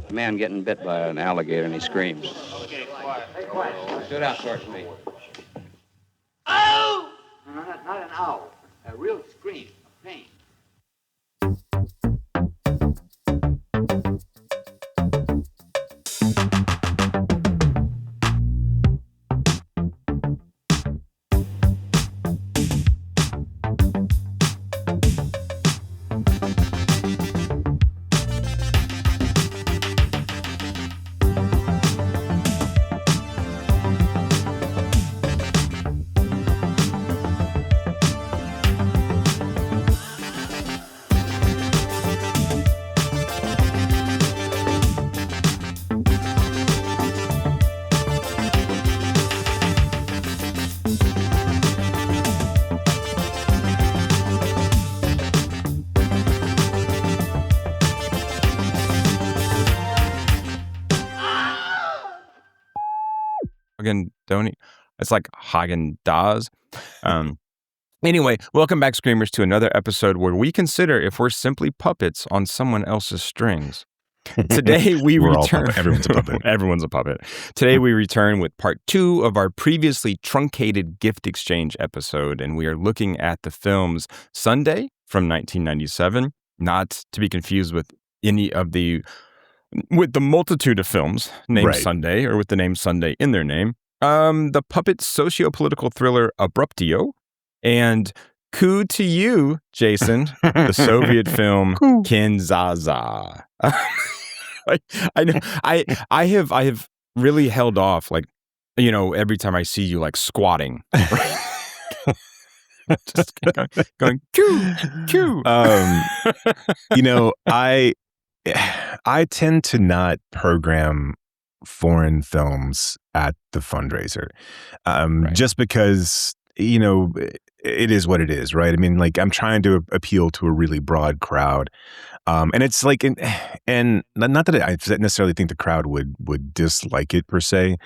A man getting bit by an alligator and he screams. Okay, quiet. Sit out, Shorty. Ow! No, not an owl. A real scream of pain. It's like Hagen-Dazs. Anyway, welcome back, Screamers, to another episode where we consider if we're simply puppets on someone else's strings. Today we return. Everyone's a puppet. Everyone's a puppet. Today we return with part 2 of our previously truncated gift exchange episode, and we are looking at the films Sunday from 1997, not to be confused with the multitude of films named Sunday or with the name Sunday in their name. The puppet socio-political thriller Abruptio, and coup to you, Jason, the Soviet film Kin-dza-dza. I know I have really held off, like, you know, every time I see you like squatting. Just going choo. You know, I tend to not program foreign films at the fundraiser, just because, you know, it is what it is, right? I mean, like, I'm trying to appeal to a really broad crowd, and it's like, and not that I necessarily think the crowd would dislike it per se,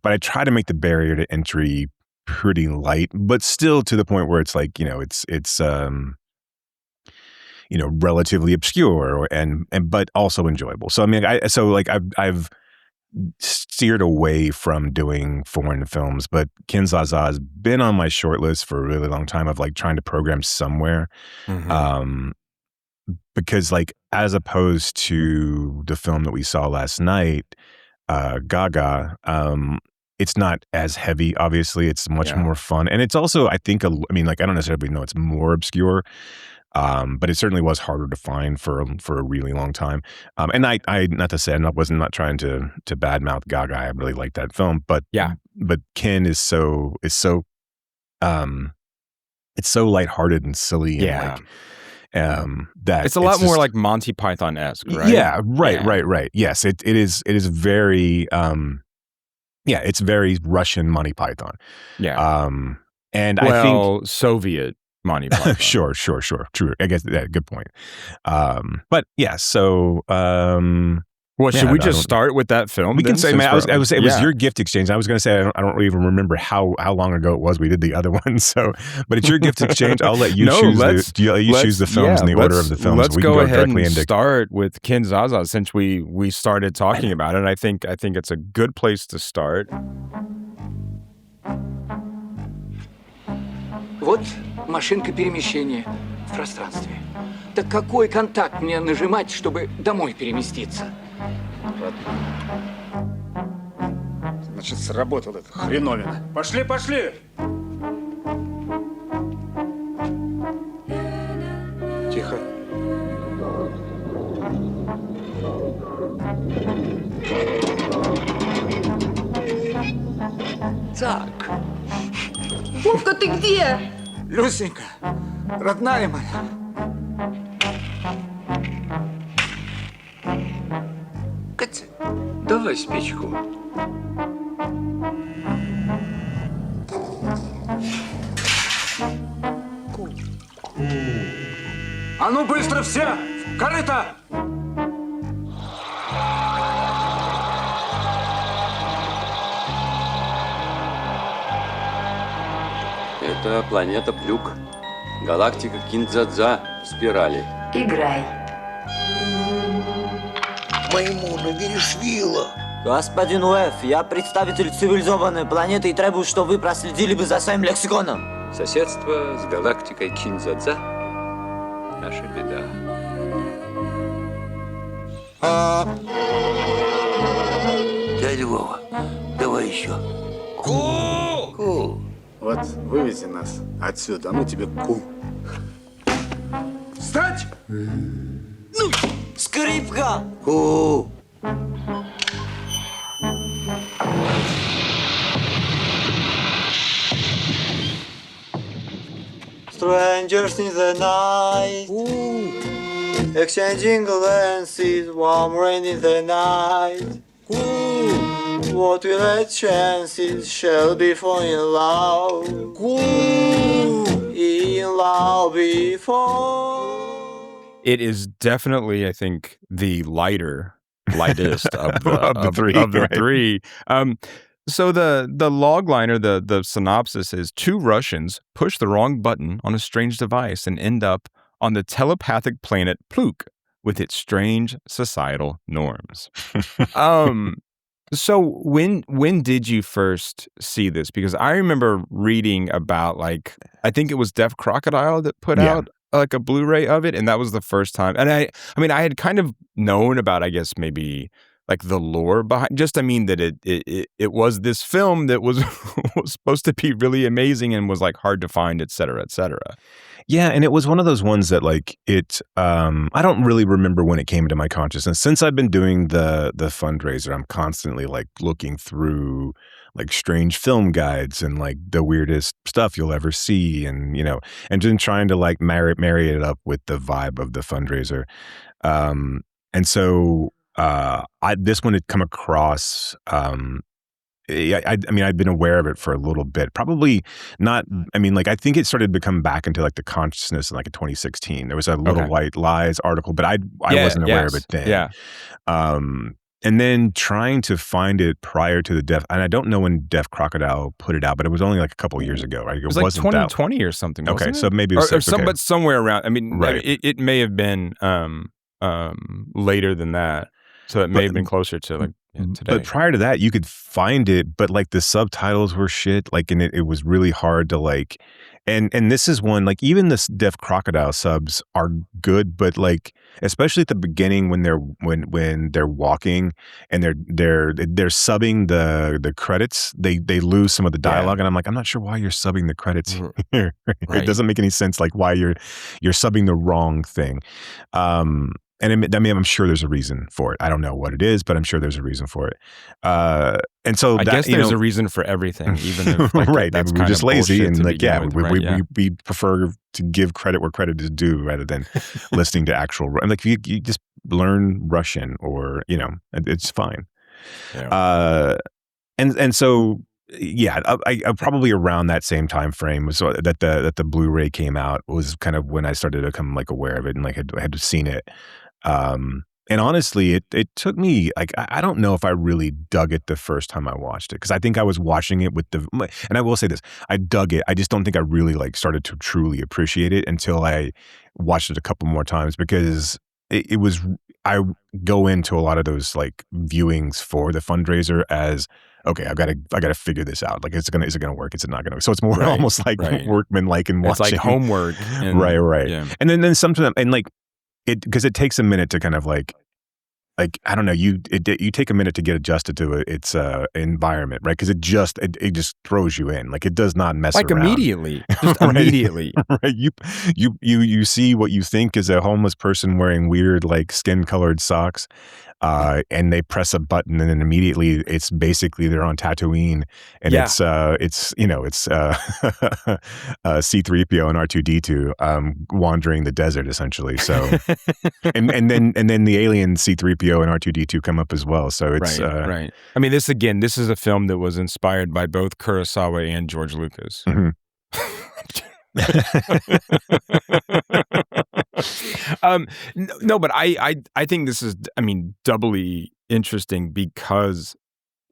but I try to make the barrier to entry pretty light, but still to the point where it's like, you know, it's you know, relatively obscure and but also enjoyable. So I mean, I've steered away from doing foreign films, but Kin-dza-dza has been on my short list for a really long time of like trying to program somewhere. Because like, as opposed to the film that we saw last night, Gaga, it's not as heavy, obviously. It's much more fun. And it's also, I think, I mean, like, I don't necessarily know it's more obscure, but it certainly was harder to find for a really long time. And I not to say I wasn't not trying to badmouth Gaga. I really like that film, but Ken is so it's so lighthearted and silly. And that it's a lot more like Monty Python-esque, right? Yeah, right. Yes, it is very it's very Russian Monty Python. Yeah. And I think Soviet Monty Python. Sure. True. I guess good point. But yeah, so well, should we just start with that film? We can say, man, I was it was your gift exchange. I was going to say I don't even remember how long ago it was we did the other one. So, but it's your gift exchange. I'll let you choose. Choose the films in the order of the films. Let's go ahead and start with Kin-dza-dza since we started talking about it. I think it's a good place to start. Вот машинка перемещения в пространстве. Так какой контакт мне нажимать, чтобы домой переместиться? Значит, сработала эта хреновина. Пошли! Тихо. Так. Вовка, ты где? Люсенька, родная моя. Катя, давай спичку. А ну быстро все! В корыто! Это планета Плюк. Галактика Kin-dza-dza в спирали. Играй. Маймуна Верешвила. Господин Уэф, я представитель цивилизованной планеты и требую, что вы проследили бы за своим лексиконом. Соседство с галактикой Kin-dza-dza – наша беда. Дядя Вова, давай еще. Ку! Вот вывези нас отсюда, а ну тебе ку. Встать! Скрипка! Ку! Strangers in the night, exchanging glances, warm rain in the night. What will its chances shall be for in love? In love before. It is definitely, I think, the lightest of the, Of the three, right. three. So the log liner, the synopsis is 2 Russians push the wrong button on a strange device and end up on the telepathic planet Pluk with its strange societal norms. So when did you first see this? Because I remember reading about, like, I think it was Deaf Crocodile that put out like a Blu-ray of it, and that was the first time. And I mean, I had kind of known about, I guess, maybe like the lore behind. Just, I mean, that it was this film that was was supposed to be really amazing and was like hard to find, et cetera, et cetera. Yeah, and it was one of those ones that, like, it I don't really remember when it came into my consciousness. Since I've been doing the fundraiser, I'm constantly like looking through like strange film guides and like the weirdest stuff you'll ever see, and and then trying to like marry it up with the vibe of the fundraiser. And so this one had come across I mean, I'd been aware of it for a little bit, probably not. I mean, like, I think it started to come back into like the consciousness in like in 2016. There was a Little White Lies article, but I wasn't aware of it then. Yeah. And then trying to find it prior to the Deaf, and I don't know when Deaf Crocodile put it out, but it was only like a couple years ago, right? It was like 2020 or something. Okay, wasn't it? so maybe it was but somewhere around. I mean, Right. it may have been later than that, so it may have been closer to like today. But prior to that, you could find it, but like the subtitles were shit. Like, and it was really hard to like. And this is one, like, even the Deaf Crocodile subs are good, but like, especially at the beginning when they're walking and they're subbing the credits, they lose some of the dialogue, and I'm like, I'm not sure why you're subbing the credits here. Right. It doesn't make any sense, like why you're subbing the wrong thing. And I mean, I'm sure there's a reason for it. I don't know what it is, but I'm sure there's a reason for it. And so I guess there's a reason for everything, even if like, right. that's We're kind just of lazy, bullshit and to like, begin with, right? we prefer to give credit where credit is due rather than listening to actual. And like, you just learn Russian, or it's fine. Yeah. And so. Yeah, I probably around that same time frame was that the Blu-ray came out, was kind of when I started to become like aware of it and like had seen it. And honestly, it took me like, I don't know if I really dug it the first time I watched it, because I think I was watching it with and I will say this, I dug it. I just don't think I really like started to truly appreciate it until I watched it a couple more times, because it was, I go into a lot of those like viewings for the fundraiser as, okay, I gotta figure this out. Like, is it gonna work? Is it not gonna work? So it's more almost like workman-like and watching. It's like homework. And, right. Yeah. And then sometimes, and like because it takes a minute to kind of like I don't know, you take a minute to get adjusted to its environment, right? Because it just throws you in. Like, it does not mess like around. Immediately, just Right. immediately. Right. You see what you think is a homeless person wearing weird like skin-colored socks, and they press a button, and then immediately it's basically they're on Tatooine, and it's C-3PO and R2-D2 wandering the desert essentially. So and then the alien C-3PO and R2-D2 come up as well. So it's right. I mean, this is a film that was inspired by both Kurosawa and George Lucas. Mhm. No, but I think this is, I mean, doubly interesting because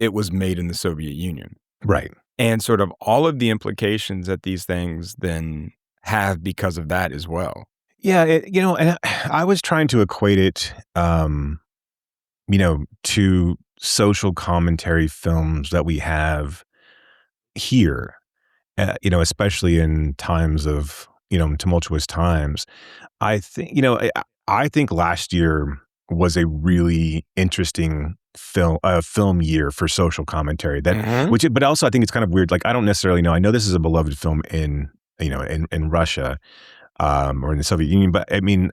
it was made in the Soviet Union. Right. And sort of all of the implications that these things then have because of that as well. Yeah, and I was trying to equate it. to social commentary films that we have here, especially in times of, tumultuous times. I think, I think last year was a really interesting film year for social commentary but also I think it's kind of weird. Like, I don't necessarily know. I know this is a beloved film in Russia, or in the Soviet Union, but I mean,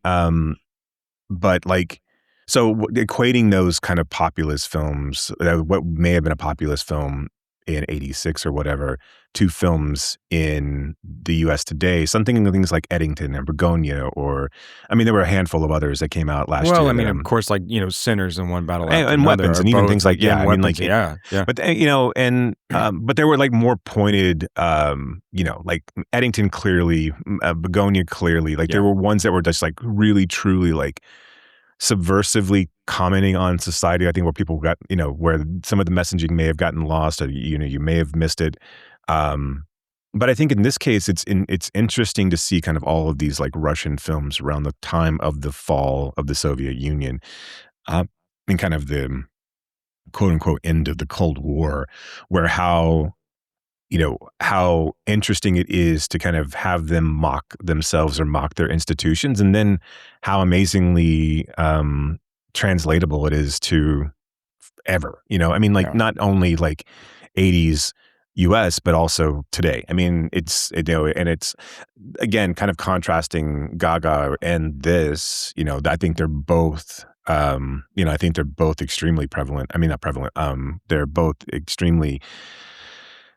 but like, so equating those kind of populist films, what may have been a populist film in 86 or whatever, to films in the US today, things like Eddington and Begonia, or, I mean, there were a handful of others that came out last year. Well, I mean, of course, like, Sinners and One Battle After and Another, Weapons, and even things like, yeah, I mean, like, yeah. But, but there were like more pointed, like Eddington clearly, Begonia clearly, like there were ones that were just like really, truly like subversively commenting on society. I think where people got, where some of the messaging may have gotten lost, or, you may have missed it. But I think in this case, it's interesting to see kind of all of these like Russian films around the time of the fall of the Soviet Union, and kind of the quote unquote end of the Cold War, where how interesting it is to kind of have them mock themselves or mock their institutions, and then how amazingly translatable it is to ever, I mean, like, not only like 80s US, but also today. I mean, it's, and it's, again, kind of contrasting Gaga and this, I think they're both, I think they're both extremely prevalent. I mean, not prevalent. They're both extremely,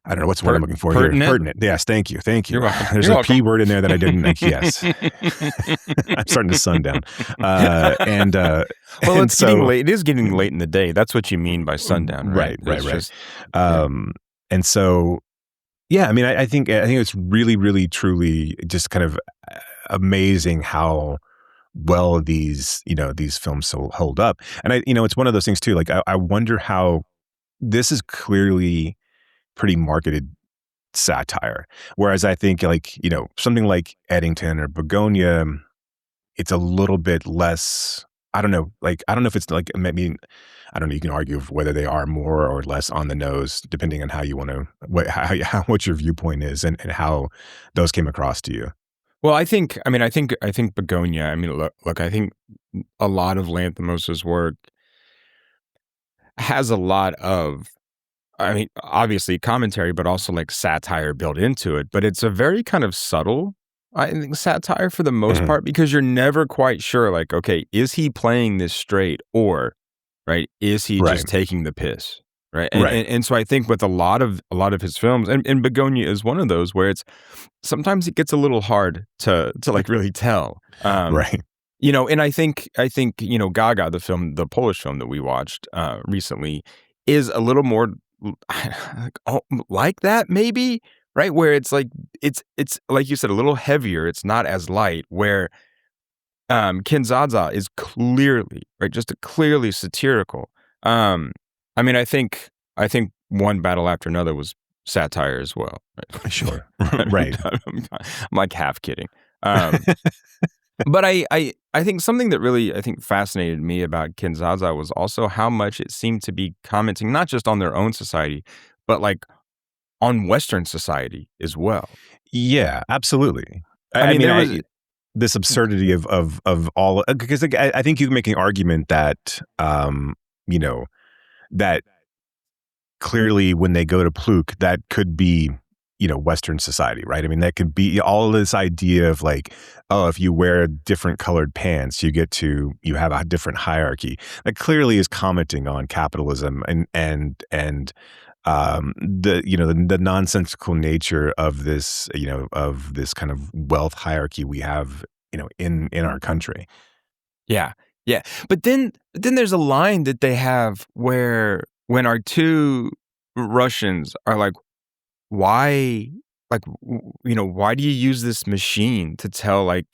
I don't know what's the word I'm looking for pertinent? here. Pertinent. Yes. Thank you. You're welcome. There's You're a welcome. P word in there that I didn't like. Yes. I'm starting to sundown. Well, it's getting late. It is getting late in the day. That's what you mean by sundown, right? Right. Just, and so, yeah, I mean, I think it's really, really, truly just kind of amazing how well these films hold up. And it's one of those things too. Like, I wonder how this is clearly pretty marketed satire. Whereas I think, like, something like Eddington or Begonia, it's a little bit less, I don't know. Like, I don't know if it's like, I mean, I don't know. You can argue whether they are more or less on the nose, depending on how you want to, what your viewpoint is, and how those came across to you. Well, I think Begonia, I mean, look, I think a lot of Lanthimos's work has a lot of, I mean, obviously commentary, but also like satire built into it. But it's a very kind of subtle, I think, satire for the most part, because you're never quite sure, like, okay, is he playing this straight, or, right, is he just taking the piss, right? And so I think with a lot of his films, and Begonia is one of those where it's sometimes it gets a little hard to like really tell, right? And I think Gaga, the Polish film that we watched recently, is a little more like that, maybe, right? Where it's like it's like you said, a little heavier. It's not as light. Where Kin-dza-dza is clearly, right, just clearly satirical. I mean, I think One Battle After Another was satire as well. Right? Sure, right. I'm like half kidding. But I think something that really, I think, fascinated me about Kin-dza-dza was also how much it seemed to be commenting not just on their own society, but like on Western society as well. Yeah, absolutely. I mean, this absurdity of all, because I think you can make an argument that that clearly when they go to Pluk, that could be, Western society, right? I mean, that could be all this idea of like, oh, if you wear different colored pants, you have a different hierarchy. That clearly is commenting on capitalism and the nonsensical nature of this, of this kind of wealth hierarchy we have, in our country. Yeah. Yeah. But then there's a line that they have where when our two Russians are like, why, like, why do you use this machine to tell, like,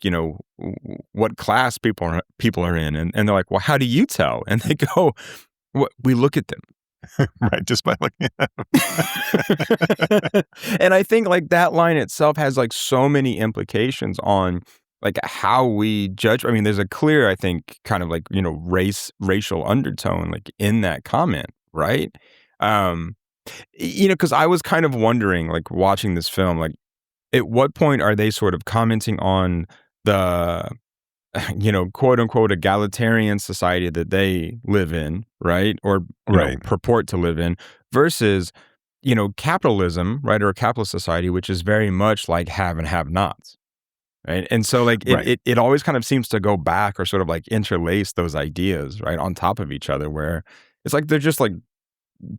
what class people are in? And they're like, well, how do you tell? And they go, we look at them. Right, just by looking at them. And I think like that line itself has like so many implications on like how we judge. I mean, there's a clear, I think, kind of like, racial undertone like in that comment, right? Because I was kind of wondering, like watching this film, like at what point are they sort of commenting on the, quote unquote egalitarian society that they live in, right? Or purport to live in versus, capitalism, right? Or a capitalist society, which is very much like have and have nots. Right. And so like it always kind of seems to go back or sort of like interlace those ideas, right, on top of each other, where it's like they're just like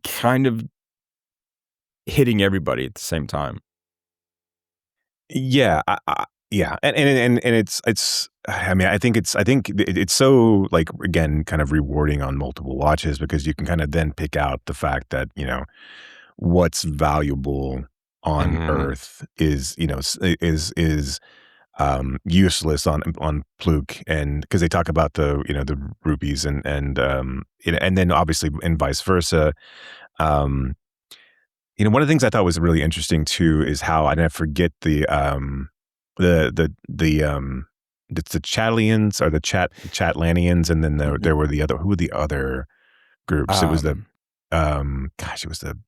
kind of hitting everybody at the same time. Yeah, yeah, and it's. I mean, I think it's so like again kind of rewarding on multiple watches because you can kind of then pick out the fact that what's valuable on Earth is useless on Pluke, and because they talk about the the rupees and then obviously and vice versa. One of the things I thought was really interesting too is how I didn't forget the Chatlians or the Chatlanians, and then there were who were the other groups? It was the it was the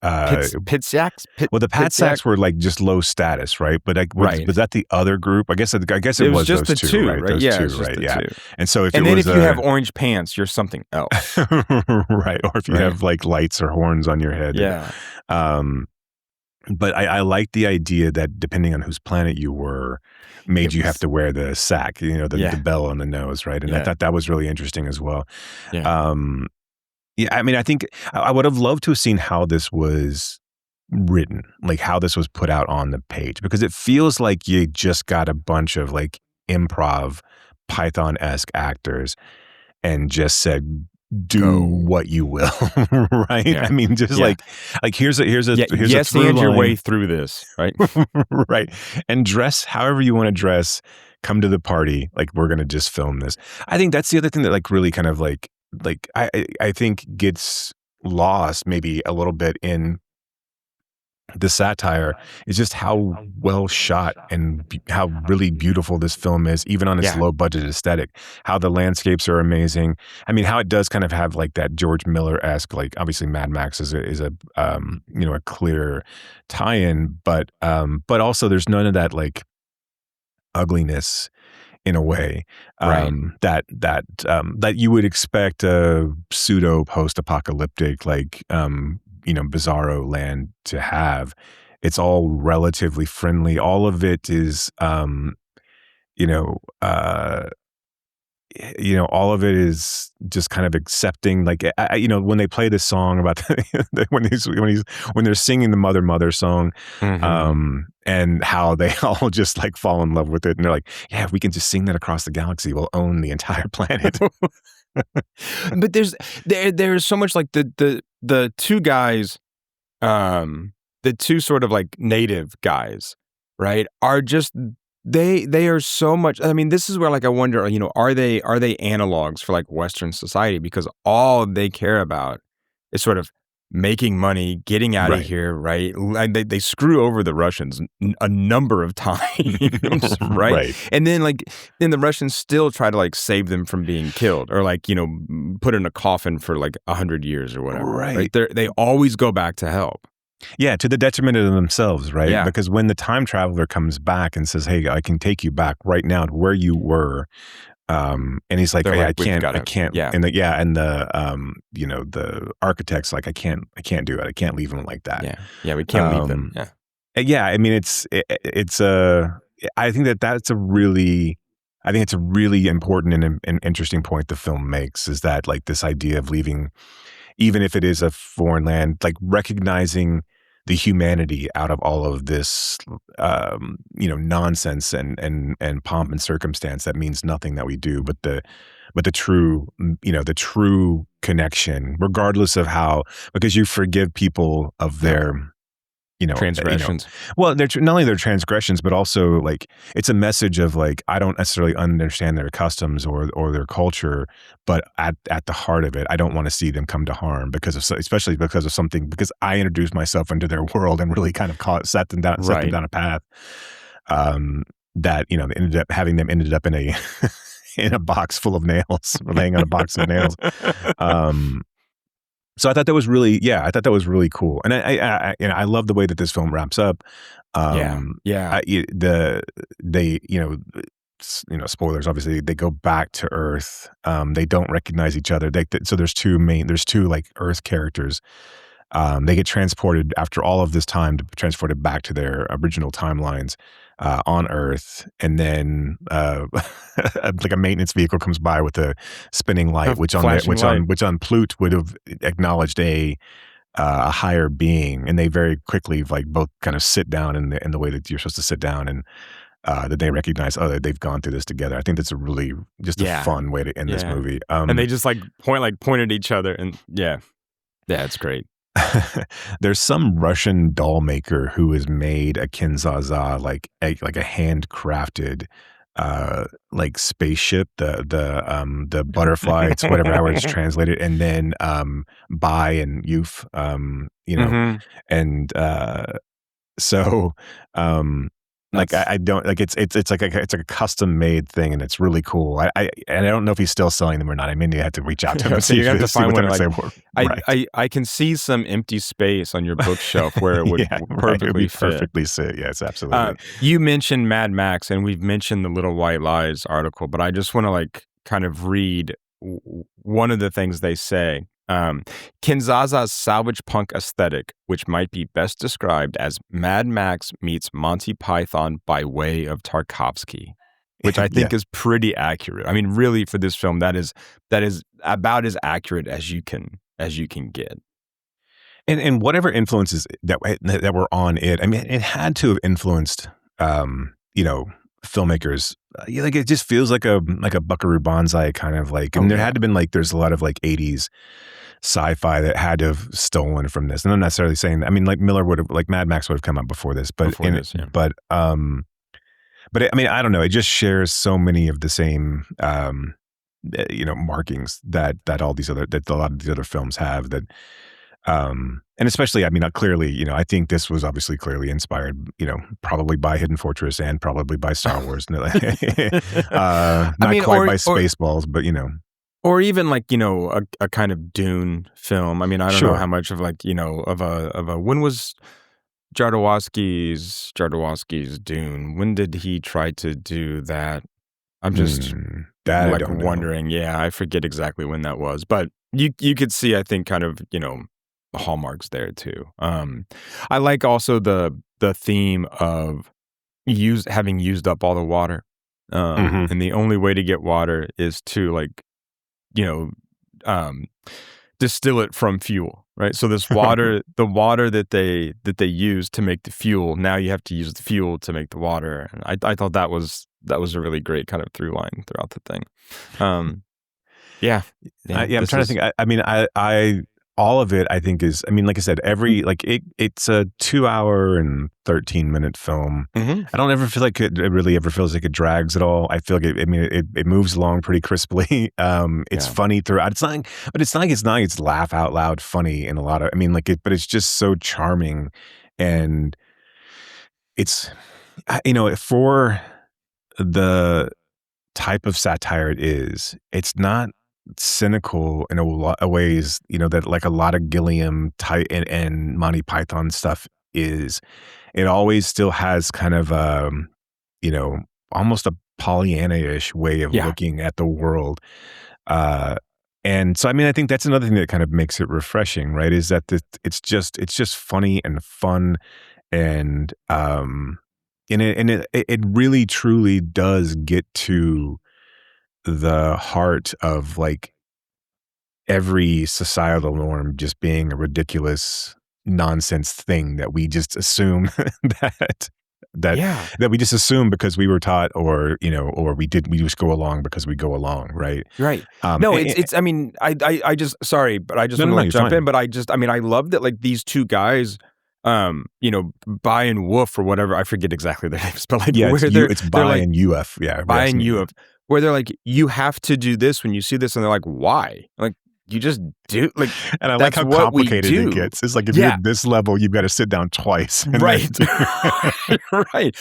Pitsaks? Well, the Patsaks were like just low status, right? But was that the other group? I guess it was just those the two, right? Those yeah, two, it's just right? the Yeah. two. And so if you have orange pants, you're something else, right? Or if you have like lights or horns on your head, yeah. But I like the idea that depending on whose planet you were, you have to wear the sack, the bell on the nose, right? And I thought that was really interesting as well. Yeah. Yeah, I mean, I think I would have loved to have seen how this was written, like how this was put out on the page, because it feels like you just got a bunch of like improv Python-esque actors and just said, do what you will, right? Yeah. I mean, just like here's a yes, through and your line. way through this, right? Right. And dress however you want to dress, come to the party, like we're going to just film this. I think that's the other thing that like really kind of like I think gets lost maybe a little bit in the satire is just how well shot and how really beautiful this film is, even on its low budget aesthetic, how the landscapes are amazing. I mean, how it does kind of have like that George Miller-esque, like obviously Mad Max is a a clear tie-in, but also there's none of that like ugliness in a way that you would expect a pseudo post-apocalyptic like bizarro land to have. It's all relatively friendly. All of it is all of it is just kind of accepting, like when they play this song about when they're singing the mother song, and how they all just like fall in love with it, and they're like, yeah, if we can just sing that across the galaxy, we'll own the entire planet. But there's so much like the two guys, the two sort of like native guys, right, are just they are so much. I mean, this is where like I wonder, are they analogs for like Western society, because all they care about is sort of making money, getting out of here, right? They screw over the Russians a number of times, right? And then the Russians still try to like save them from being killed, or like put in a coffin for like 100 years or whatever. Right? They always go back to help. Yeah, to the detriment of themselves, right? Yeah. Because when the time traveler comes back and says, "Hey, I can take you back right now to where you were," and he's like, "Hey, I can't." Yeah. And the architect's like, I can't do it. I can't leave them like that. Yeah, we can't leave them. Yeah. Yeah, I mean, I think it's a really important and interesting point the film makes, is that like this idea of leaving, even if it is a foreign land, like recognizing the humanity out of all of this, nonsense and pomp and circumstance that means nothing that we do, but the true connection, regardless of how, because you forgive people of their, transgressions. Well, they're not only their transgressions, but also like it's a message of like, I don't necessarily understand their customs or their culture, but at the heart of it, I don't want to see them come to harm especially because of something, because I introduced myself into their world and really kind of set them down a path that they ended up in a in a box full of nails, laying on a box of nails. So I thought that was really cool, and I love the way that this film wraps up. Spoilers, obviously, they go back to Earth. They don't recognize each other. So there's two like Earth characters. They get transported after all of this time, transported back to their original timelines on Earth, and then like a maintenance vehicle comes by with a spinning light, which on Plut would have acknowledged a higher being, and they very quickly like both kind of sit down in the way that you're supposed to sit down, and that they recognize, they've gone through this together. I think that's a really a fun way to end this movie. And they just point at each other, and it's great. There's some Russian doll maker who has made a Kin-dza-dza, like a handcrafted like spaceship, the butterfly, it's whatever however it's translated, and then Bai and Yuf, and so like I don't like it's like a custom made thing, and it's really cool. I don't know if he's still selling them or not. I mean, you have to reach out to him. So you have to find one. I can see some empty space on your bookshelf where it would perfectly fit. Yes, absolutely. You mentioned Mad Max, and we've mentioned the Little White Lies article, but I just want to like kind of read one of the things they say. Kin-dza-dza's salvage punk aesthetic, which might be best described as Mad Max meets Monty Python by way of Tarkovsky, which I think is pretty accurate. I mean, really, for this film, that is about as accurate as you can get. And whatever influences that were on it, I mean, it had to have influenced, filmmakers. Like it just feels like a Buckaroo Banzai kind of like. And there had to have been like there's a lot of like 80s sci-fi that had to have stolen from this. And I'm not necessarily saying that. I mean, like Miller would have, like Mad Max would have come out before this, but I mean, I don't know. It just shares so many of the same, markings that a lot of these other films have. That, and especially, I mean, clearly, I think this was obviously clearly inspired, probably by Hidden Fortress and probably by Star Wars. Not quite by Spaceballs, but or even like a kind of Dune film. I mean, I don't know how much of like of a when was Jodorowsky's Dune? When did he try to do that? I'm just wondering. Yeah, I forget exactly when that was, but you could see, I think, kind of hallmarks there too. I like also the theme of having used up all the water, and the only way to get water is to like distill it from fuel, right? So this water, the water that they use to make the fuel, now you have to use the fuel to make the water. And I thought that was a really great kind of through line throughout the thing. I'm trying to think. I mean, I all of it, I think, is, I mean, like I said, it's a 2 hour and 13-minute film. I don't ever feel like it really ever feels like it drags at all. I feel like it moves along pretty crisply. It's funny throughout. It's not like it's laugh out loud funny in a lot of, but it's just so charming. And it's, for the type of satire it is, it's not cynical in a lot of ways, that like a lot of Gilliam and Monty Python stuff is. It always still has kind of almost a Pollyanna-ish way of looking at the world. And so, I mean, I think that's another thing that kind of makes it refreshing, right? Is that it's just funny and fun, and it really truly does get to the heart of like every societal norm just being a ridiculous nonsense thing that we just assume that we just assume because we were taught, or we just go along because we go along, right? No, it's I mean, I just, sorry, but I just want to jump in, but I love that, like, these two guys, Bai and Woof or whatever, I forget exactly their names, but like, it's Bai and Uf, Bai and Uf, where they're like, you have to do this when you see this, and they're like, why? Like, you just do like, and I like how complicated it gets. It's like if you're at this level, you've got to sit down twice. Right. Right.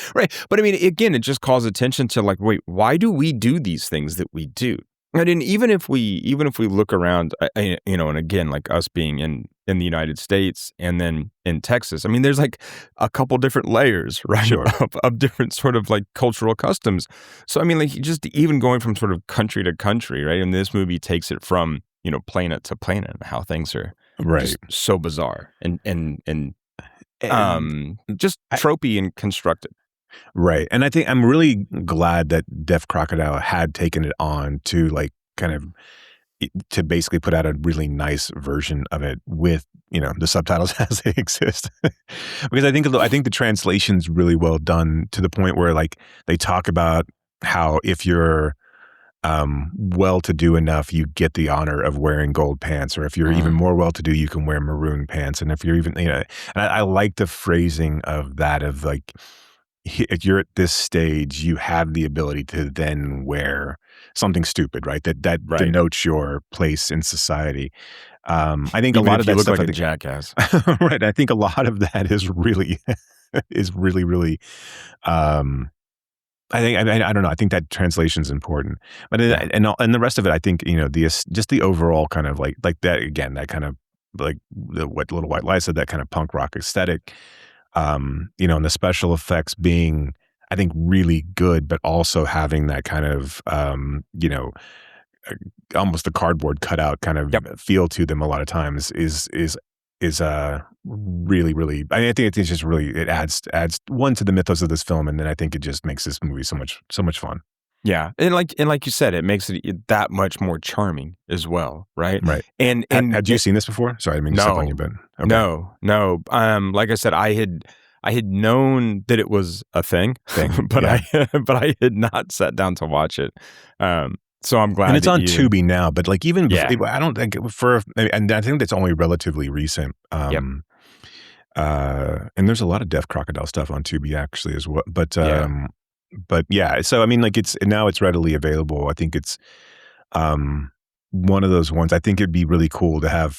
But I mean, again, it just calls attention to like, wait, why do we do these things that we do? And even if we look around, and again, like us being in the United States and then in Texas, I mean, there's like a couple different layers, right, sure. of different sort of like cultural customs. So I mean, like just even going from sort of country to country, right? And this movie takes it from planet to planet, and how things are just so bizarre and just tropey and constructed. Right. And I think I'm really glad that Deaf Crocodile had taken it on to like kind of to basically put out a really nice version of it with, the subtitles as they exist. Because I think the translation's really well done to the point where like they talk about how if you're well-to-do enough, you get the honor of wearing gold pants, or if you're even more well-to-do, you can wear maroon pants. And if you're even, and I like the phrasing of that, of like, if you're at this stage, you have the ability to then wear something stupid, right? That denotes your place in society. I think even a lot of that look stuff, like a jackass, right? I think a lot of that is really, really. I don't know. I think that translation is important, but and the rest of it, I think just the overall kind of like that again, that kind of like what Little White Lies said, that kind of punk rock aesthetic. And the special effects being, I think, really good, but also having that kind of, almost a cardboard cutout kind of feel to them a lot of times is really, really, I mean, I think it's just really, it adds one to the mythos of this film. And then I think it just makes this movie so much fun. Yeah. And like you said, it makes it that much more charming as well. Right. Right. And had you seen this before? Sorry, I didn't mean to step on you, but okay. No. Like I said, I had known that it was a thing, but I had not sat down to watch it. So I'm glad. And it's on Tubi now, but like even before, I don't think and I think that's only relatively recent. And there's a lot of Deaf Crocodile stuff on Tubi actually as well. But yeah, so I mean, like it's readily available. I think it's one of those ones. I think it'd be really cool to have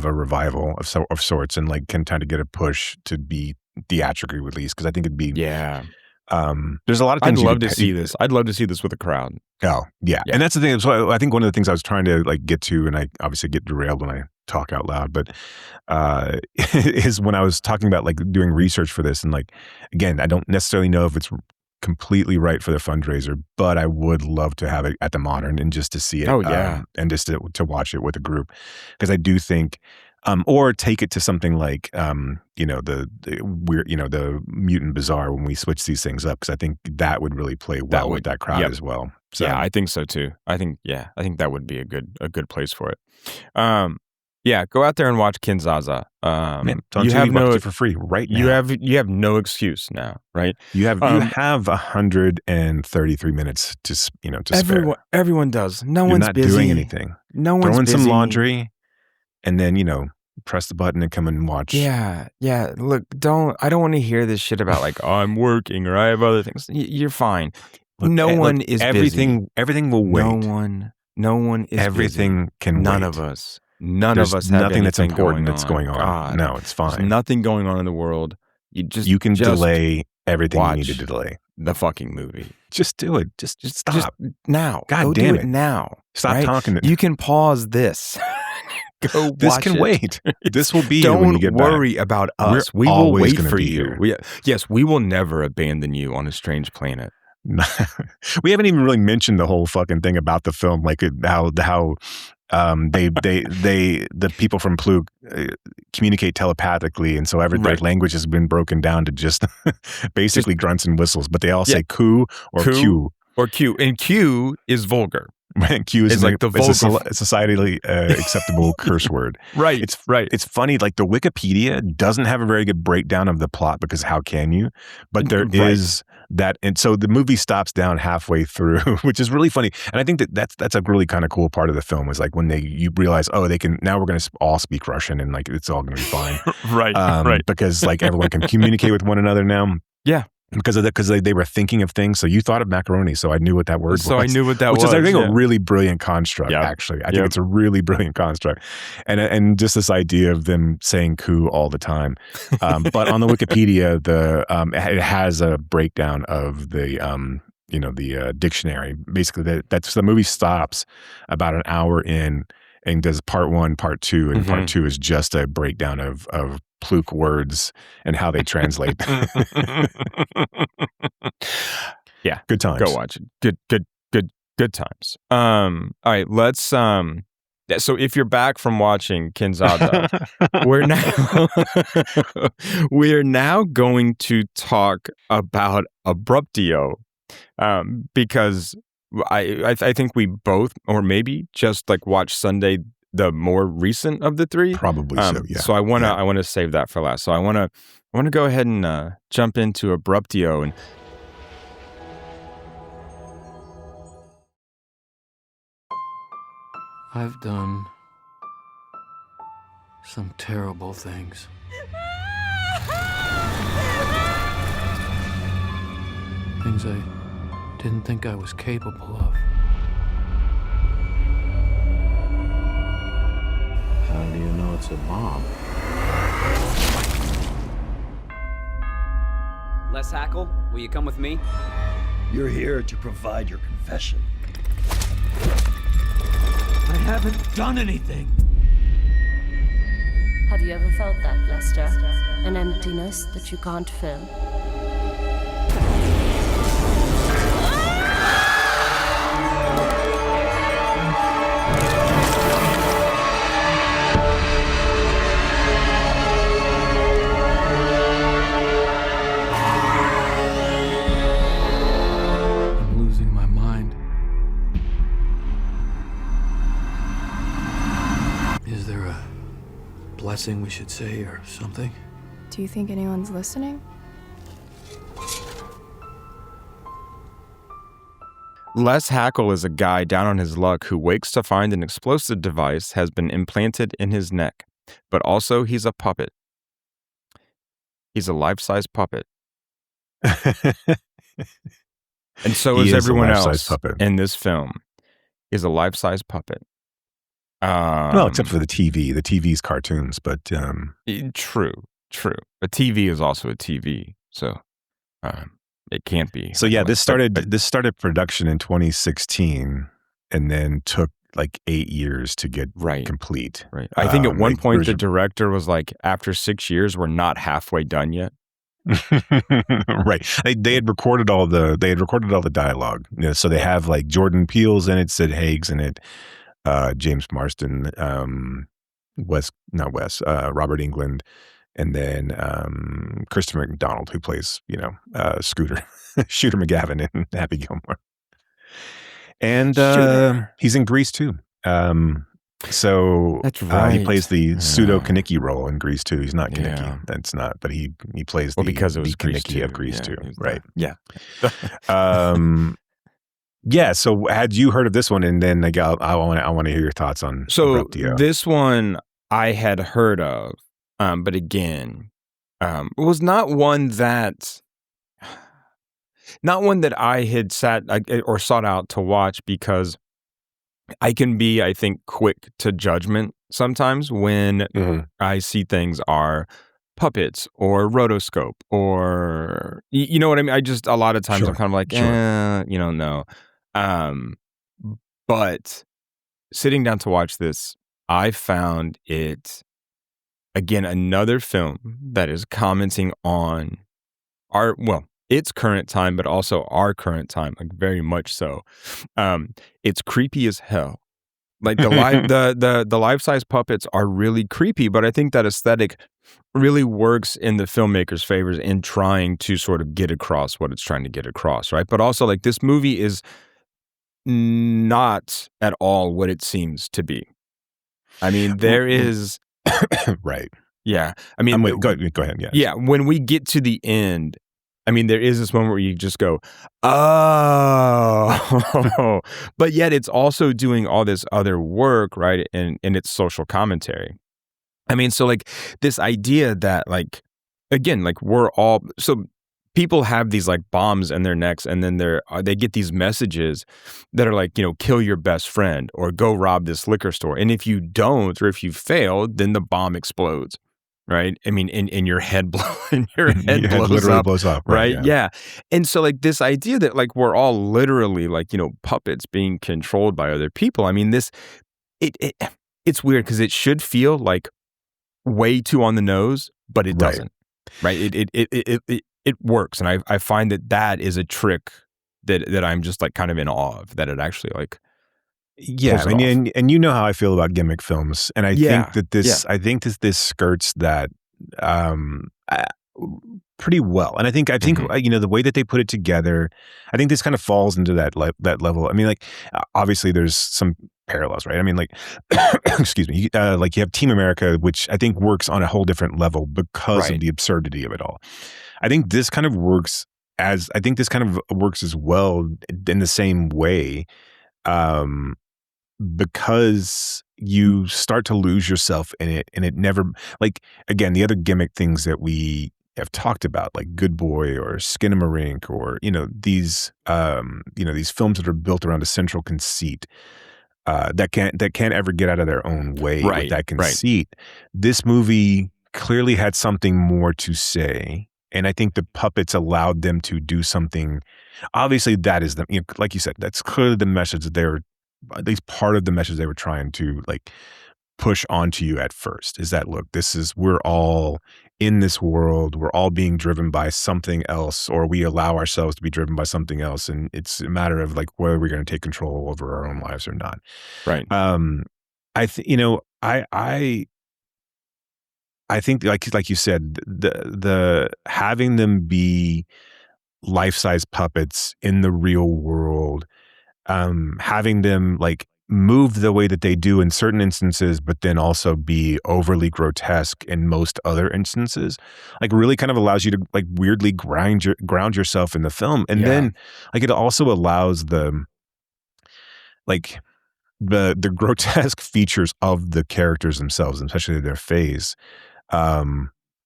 a revival of sorts, and like can kind of get a push to be theatrically released, because I think it'd be there's a lot of things I'd love to see this. I'd love to see this with a crowd. Oh yeah. And that's the thing. So I think one of the things I was trying to like get to, and I obviously get derailed when I talk out loud, but is when I was talking about like doing research for this, and like again, I don't necessarily know if it's completely right for the fundraiser, but I would love to have it at the Modern and just to see it. And just to watch it with a group, because I do think, or take it to something like, the weird, the Mutant Bazaar when we switch these things up, because I think that would really play well with that crowd as well. So, yeah, I think so too. I think that would be a good place for it. Go out there and watch Kin-dza-dza. You have no for free right now. You have no excuse now, right? You have 133 minutes to spare. Everyone does. No You're one's not busy. doing anything. No one's Throw in busy. some laundry, and then press the button and come and watch. Yeah. Look, I don't want to hear this shit about like, oh, I'm working or I have other things. You're fine. Look, no one is everything. busy. Everything will wait. No one is. Everything busy. can None wait. of us. None There's of us have nothing that's important going that's going on. God. No, it's fine. There's nothing going on in the world. You can delay everything you need to delay. The fucking movie. Just do it. Just stop. Just now. God Go damn do it now. Stop talking. You can pause this. Go watch this can it. Wait. This will be Don't when you get back. worry about us. We will wait for you. Yes, we will never abandon you on a strange planet. We haven't even really mentioned the whole fucking thing about the film, like how the people from Plug communicate telepathically, and so their language has been broken down to just basically grunts and whistles, but they all say "coo" or "q" or "q," and "q" is vulgar. Q is like the vulgar. It's a societally acceptable curse word. Right. It's funny. Like the Wikipedia doesn't have a very good breakdown of the plot, because how can you? But there is that, and so the movie stops down halfway through, which is really funny. And I think that's a really kind of cool part of the film, is like when you realize, oh, they can now, we're going to all speak Russian, and like it's all going to be fine. Right. Because like everyone can communicate with one another now. Yeah. because they were thinking of things. So you thought of macaroni, so I knew what that word was. So I knew what that was. Which is, I think, a really brilliant construct, Yep. actually. I think it's a really brilliant construct. And just this idea of them saying "coo" all the time. But on the Wikipedia, it has a breakdown of the dictionary. Basically, that's the movie stops about an hour in and does part 1, part 2, and part 2 is just a breakdown of Pluk words and how they translate. Yeah, good times. Go watch it. Good times. All right, let's. So if you're back from watching Kin-dza-dza, we're now going to talk about Abruptio, because I think we both, or maybe just like watched Sunday, the more recent of the three. Probably so. Yeah. So I wanna save that for last. So I wanna go ahead and jump into Abruptio. And I've done some terrible things. Things I didn't think I was capable of. How do you know it's a bomb? Les Hackle, will you come with me? You're here to provide your confession. I haven't done anything. Have you ever felt that, Lester? An emptiness that you can't fill? I'm losing my mind. Is there a blessing we should say or something? Do you think anyone's listening? Les Hackle is a guy down on his luck who wakes to find an explosive device has been implanted in his neck, but also he's a puppet. He's a life-size puppet. And so is everyone else in this film is a life-size puppet. Well, except for the TV. The TV's cartoons, but true. A TV is also a TV, so it can't be. So yeah, this started production in 2016, and then took like 8 years to get complete. Right. I think at one point the director was like, after 6 years, we're not halfway done yet. Right. They had recorded all the dialogue. You know, so they have like Jordan Peele's in it, Sid Haig's in it, James Marsden, Robert Englund, and then Christopher McDonald, who plays, Shooter McGavin in Happy Gilmore. And he's in Grease too. So that's right. He plays the pseudo Kaneki role in Grease too. He's not Kaneki. Yeah. That's not, but he plays because it was Kaneki of Grease too. Right. Yeah. Yeah. So had you heard of this one? And then I want to hear your thoughts on Abruptio. This one I had heard of, but again, it was not one that I had sat or sought out to watch, because I can be, I think, quick to judgment sometimes when I see things are puppets or rotoscope or, you know what I mean? A lot of times I'm kind of like, no. But sitting down to watch this, I found it, again, another film that is commenting on its current time, but also our current time, like very much so. It's creepy as hell. Like the life-size puppets are really creepy, but I think that aesthetic really works in the filmmaker's favors in trying to sort of get across what it's trying to get across, right? But also, like, this movie is not at all what it seems to be. I mean, there is right. Yeah. I mean, go ahead. Yeah. Yeah. When we get to the end, I mean, there is this moment where you just go, oh, but yet it's also doing all this other work, right? And its social commentary. I mean, so like this idea that, like, again, like we're all, so people have these like bombs in their necks, and then they get these messages that are like, kill your best friend or go rob this liquor store. And if you don't, or if you fail, then the bomb explodes. Right. I mean, in your head, your head literally blows up. Right. Yeah. And so like this idea that like we're all literally like, puppets being controlled by other people. I mean, it's weird because it should feel like way too on the nose, but it doesn't. Right. It works. And I find that is a trick that I'm just like kind of in awe of, that it actually like. Yeah, and you know how I feel about gimmick films, and I think that this skirts that pretty well. And I think the way that they put it together, I think this kind of falls into that level. I mean, like obviously there's some parallels, right? I mean, like excuse me, like you have Team America, which I think works on a whole different level because of the absurdity of it all. I think this kind of works as well in the same way. Because you start to lose yourself in it, and it never, like, again, the other gimmick things that we have talked about, like Good Boy or Skinamarink, or these films that are built around a central conceit that can't ever get out of their own way with that conceit. This movie clearly had something more to say, and I think the puppets allowed them to do something. Obviously, that is like you said, that's clearly the message that they were. At least part of the message they were trying to like push onto you at first is that, look, we're all in this world, we're all being driven by something else, or we allow ourselves to be driven by something else, and it's a matter of like whether we're going to take control over our own lives or not. Right. I think like you said, the having them be life-size puppets in the real world, having them like move the way that they do in certain instances, but then also be overly grotesque in most other instances, like really kind of allows you to like weirdly ground yourself in the film. And then like it also allows the grotesque features of the characters themselves, especially their face.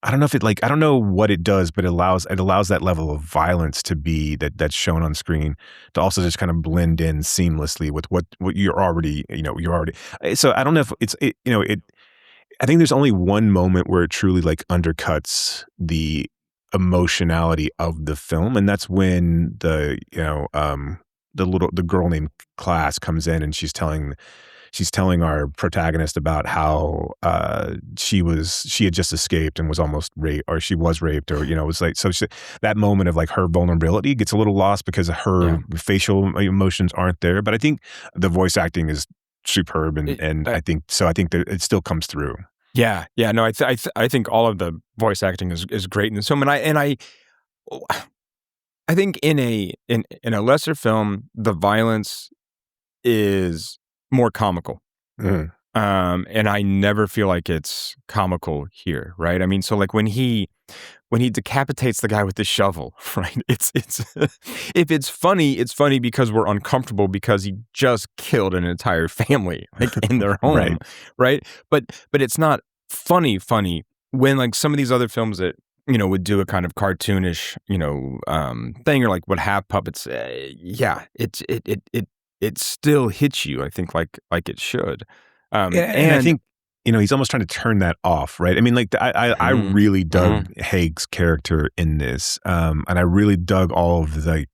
I don't know what it does, but it allows that level of violence to be that's shown on screen to also just kind of blend in seamlessly with what you're already. So I don't know if I think there's only one moment where it truly like undercuts the emotionality of the film, and that's when the girl named Class comes in, and she's telling our protagonist about how she had just escaped and was almost raped, or she was raped, or it was like, so that moment of like her vulnerability gets a little lost because her facial emotions aren't there. But I think the voice acting is superb, and I think that it still comes through. Yeah. No, I think all of the voice acting is great in this film, and I think in a lesser film, the violence is more comical. Mm-hmm. And I never feel like it's comical here, right? I mean, so like when he decapitates the guy with the shovel, right? It's if it's funny because we're uncomfortable because he just killed an entire family like in their home, right? But it's not funny when like some of these other films that would do a kind of cartoonish thing, or like would have puppets. It still hits you, I think, like it should. And I think he's almost trying to turn that off, right? I mean, like I really dug Haig's character in this, and I really dug all of the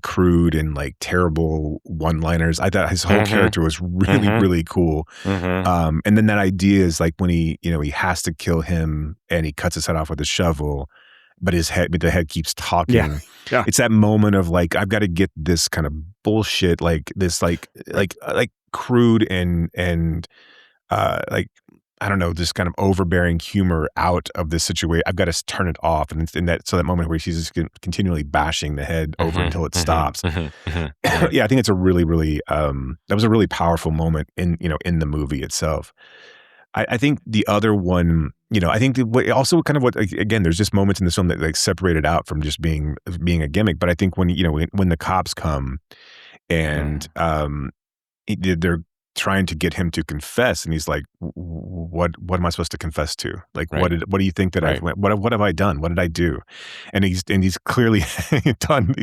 crude and like terrible one-liners. I thought his whole character was really really cool. And then that idea is like when he has to kill him and he cuts his head off with a shovel, but the head keeps talking. Yeah. It's that moment of like, I've got to get this kind of bullshit, like this, like crude and like, I don't know, this kind of overbearing humor out of this situation. I've got to turn it off. And that moment where she's just continually bashing the head over until it stops. Yeah, I think it's a really, really, that was a really powerful moment in the movie itself. I think the other one, I think again, there's just moments in this film that like separate it out from just being a gimmick. But I think when the cops come and they're trying to get him to confess, and he's like, what am I supposed to confess to? Like, Right. what do you think that Right. what have I done? What did I do? And he's clearly done.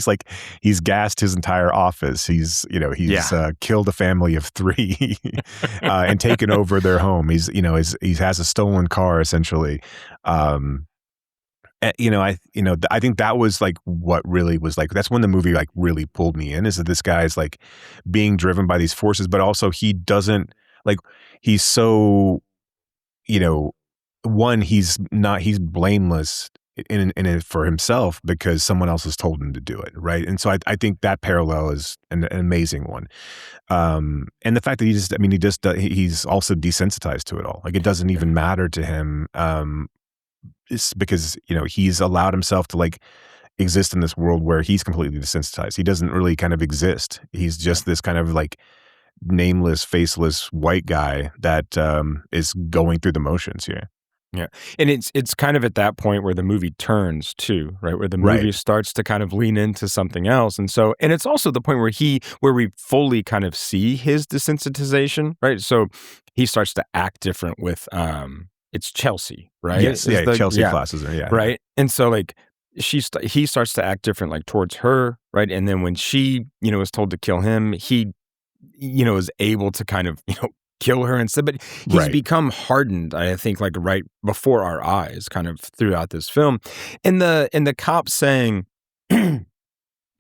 He's gassed his entire office. He's killed a family of 3 and taken over their home. He has a stolen car essentially. I think that was like what really was like, that's when the movie like really pulled me in, is that this guy's like being driven by these forces, but also he doesn't like, he's so, he's blameless in it for himself because someone else has told him to do it. Right. And so I think that parallel is an amazing one. And the fact that he's also desensitized to it all. Like, it doesn't even matter to him. It's because, he's allowed himself to like exist in this world where he's completely desensitized. He doesn't really kind of exist. He's just this kind of like nameless, faceless white guy that is going through the motions here. Yeah. And it's kind of at that point where the movie turns too, right? Where the movie starts to kind of lean into something else. And it's also the point where we fully kind of see his desensitization, right? So he starts to act different with it's Chelsea, right? Yes, Chelsea classes her, right. And so like he starts to act different, like towards her, right? And then when she, is told to kill him, he, is able to kind of, kill her instead. But he's become hardened, I think, like right before our eyes, kind of throughout this film. And the cop saying,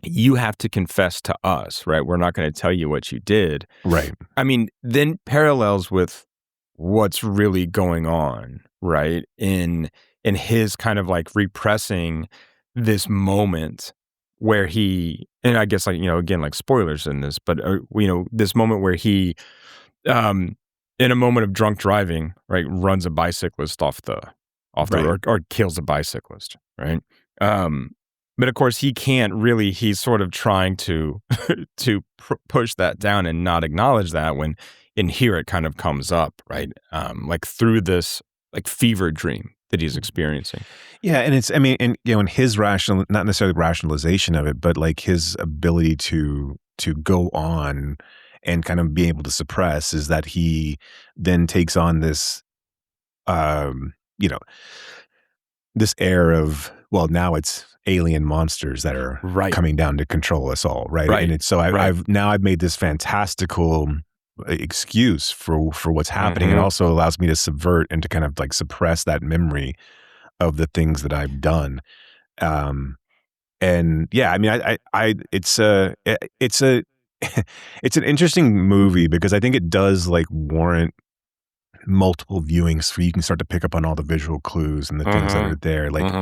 "You have to confess to us, right? We're not going to tell you what you did." Right. I mean, then parallels with what's really going on, right? In his kind of like repressing this moment where he, and I guess like, again, like spoilers in this, but this moment where he, in a moment of drunk driving, right, runs a bicyclist off the or kills a bicyclist, right? But of course he can't really, he's sort of trying to push that down and not acknowledge that when in here it kind of comes up, right? Like through this like fever dream that he's experiencing. Yeah. And it's, and his not necessarily rationalization of it, but like his ability to go on and kind of be able to suppress is that he then takes on this, this air of, well, now it's alien monsters that are coming down to control us all. Right. And it's, so I've made this fantastical excuse for what's happening. Mm-hmm. It also allows me to subvert and to kind of like suppress that memory of the things that I've done. And yeah, it's it's an interesting movie because I think it does like warrant multiple viewings so you can start to pick up on all the visual clues and the things that are there. Like,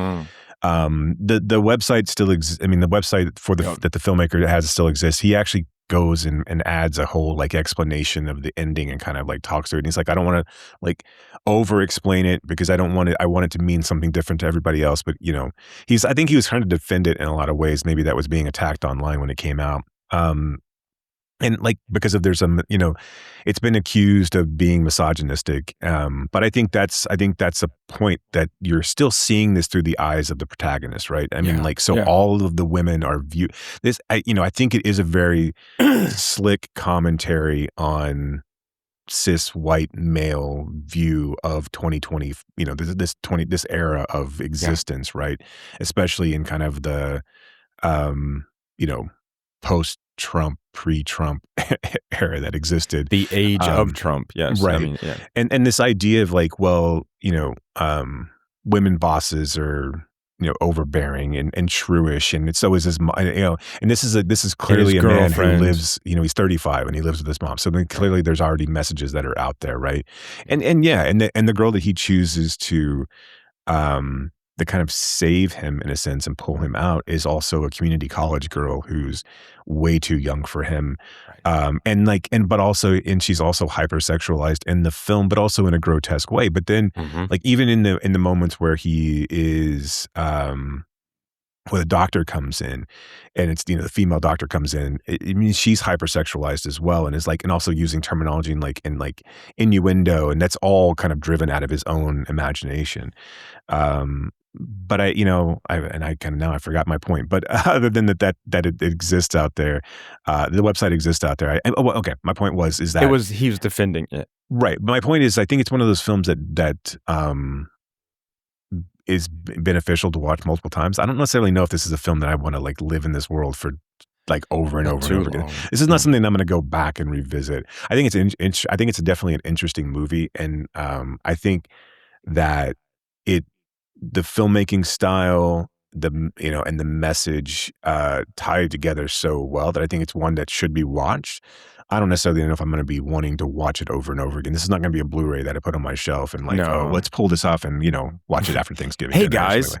the website still exists. I mean, the website for that the filmmaker has still exists. He actually goes and adds a whole like explanation of the ending and kind of like talks through it. And he's like, I don't want to like over explain it because I want it to mean something different to everybody else. But I think he was trying to defend it in a lot of ways. Maybe that was being attacked online when it came out. And like, because of there's some, it's been accused of being misogynistic. But I think that's a point that you're still seeing this through the eyes of the protagonist, right? I mean, like, so all of the women are this, I think it is a very slick commentary on cis white male view of 2020, this era of existence, right? Especially in kind of the, post-Trump, pre-Trump era that existed. The age of Trump, yes. Right. And this idea of like, well, women bosses are, overbearing and shrewish. And it's always his, and this is clearly a man who lives, he's 35 and he lives with his mom. So then clearly there's already messages that are out there. Right. And the girl that he chooses to kind of save him in a sense and pull him out is also a community college girl who's way too young for him. But she's also hypersexualized in the film, but also in a grotesque way. But then like even in the moments where he is, where the doctor comes in and it's, the female doctor comes in, she's hypersexualized as well. And is like, and also using terminology and like innuendo. And that's all kind of driven out of his own imagination. but I kind of now I forgot my point. But other than that it exists out there, the website exists out there. Okay, my point is that he was defending it, right? But my point is, I think it's one of those films that is beneficial to watch multiple times. I don't necessarily know if this is a film that I want to like live in this world for like over and over and over again. This is not something I'm going to go back and revisit. I think it's definitely an interesting movie, and I think that the filmmaking style, and the message tied together so well that I think it's one that should be watched. I don't necessarily know if I'm going to be wanting to watch it over and over again. This is not going to be a Blu-ray that I put on my shelf and let's pull this off and watch it after Thanksgiving. Hey guys,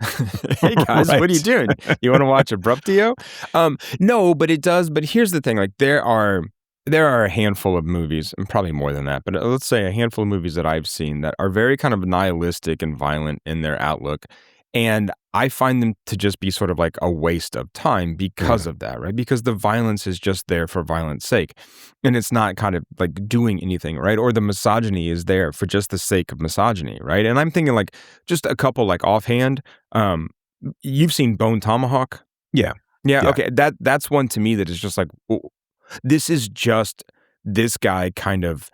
right. What are you doing? You want to watch Abruptio? No, but it does. But here's the thing: like there are a handful of movies, and probably more than that, but let's say a handful of movies that I've seen that are very kind of nihilistic and violent in their outlook. And I find them to just be sort of like a waste of time because of that, right? Because the violence is just there for violence sake. And it's not kind of like doing anything, right? Or the misogyny is there for just the sake of misogyny, right? And I'm thinking like just a couple like offhand. You've seen Bone Tomahawk? Yeah. Okay. That's one to me that is just like, this is just this guy kind of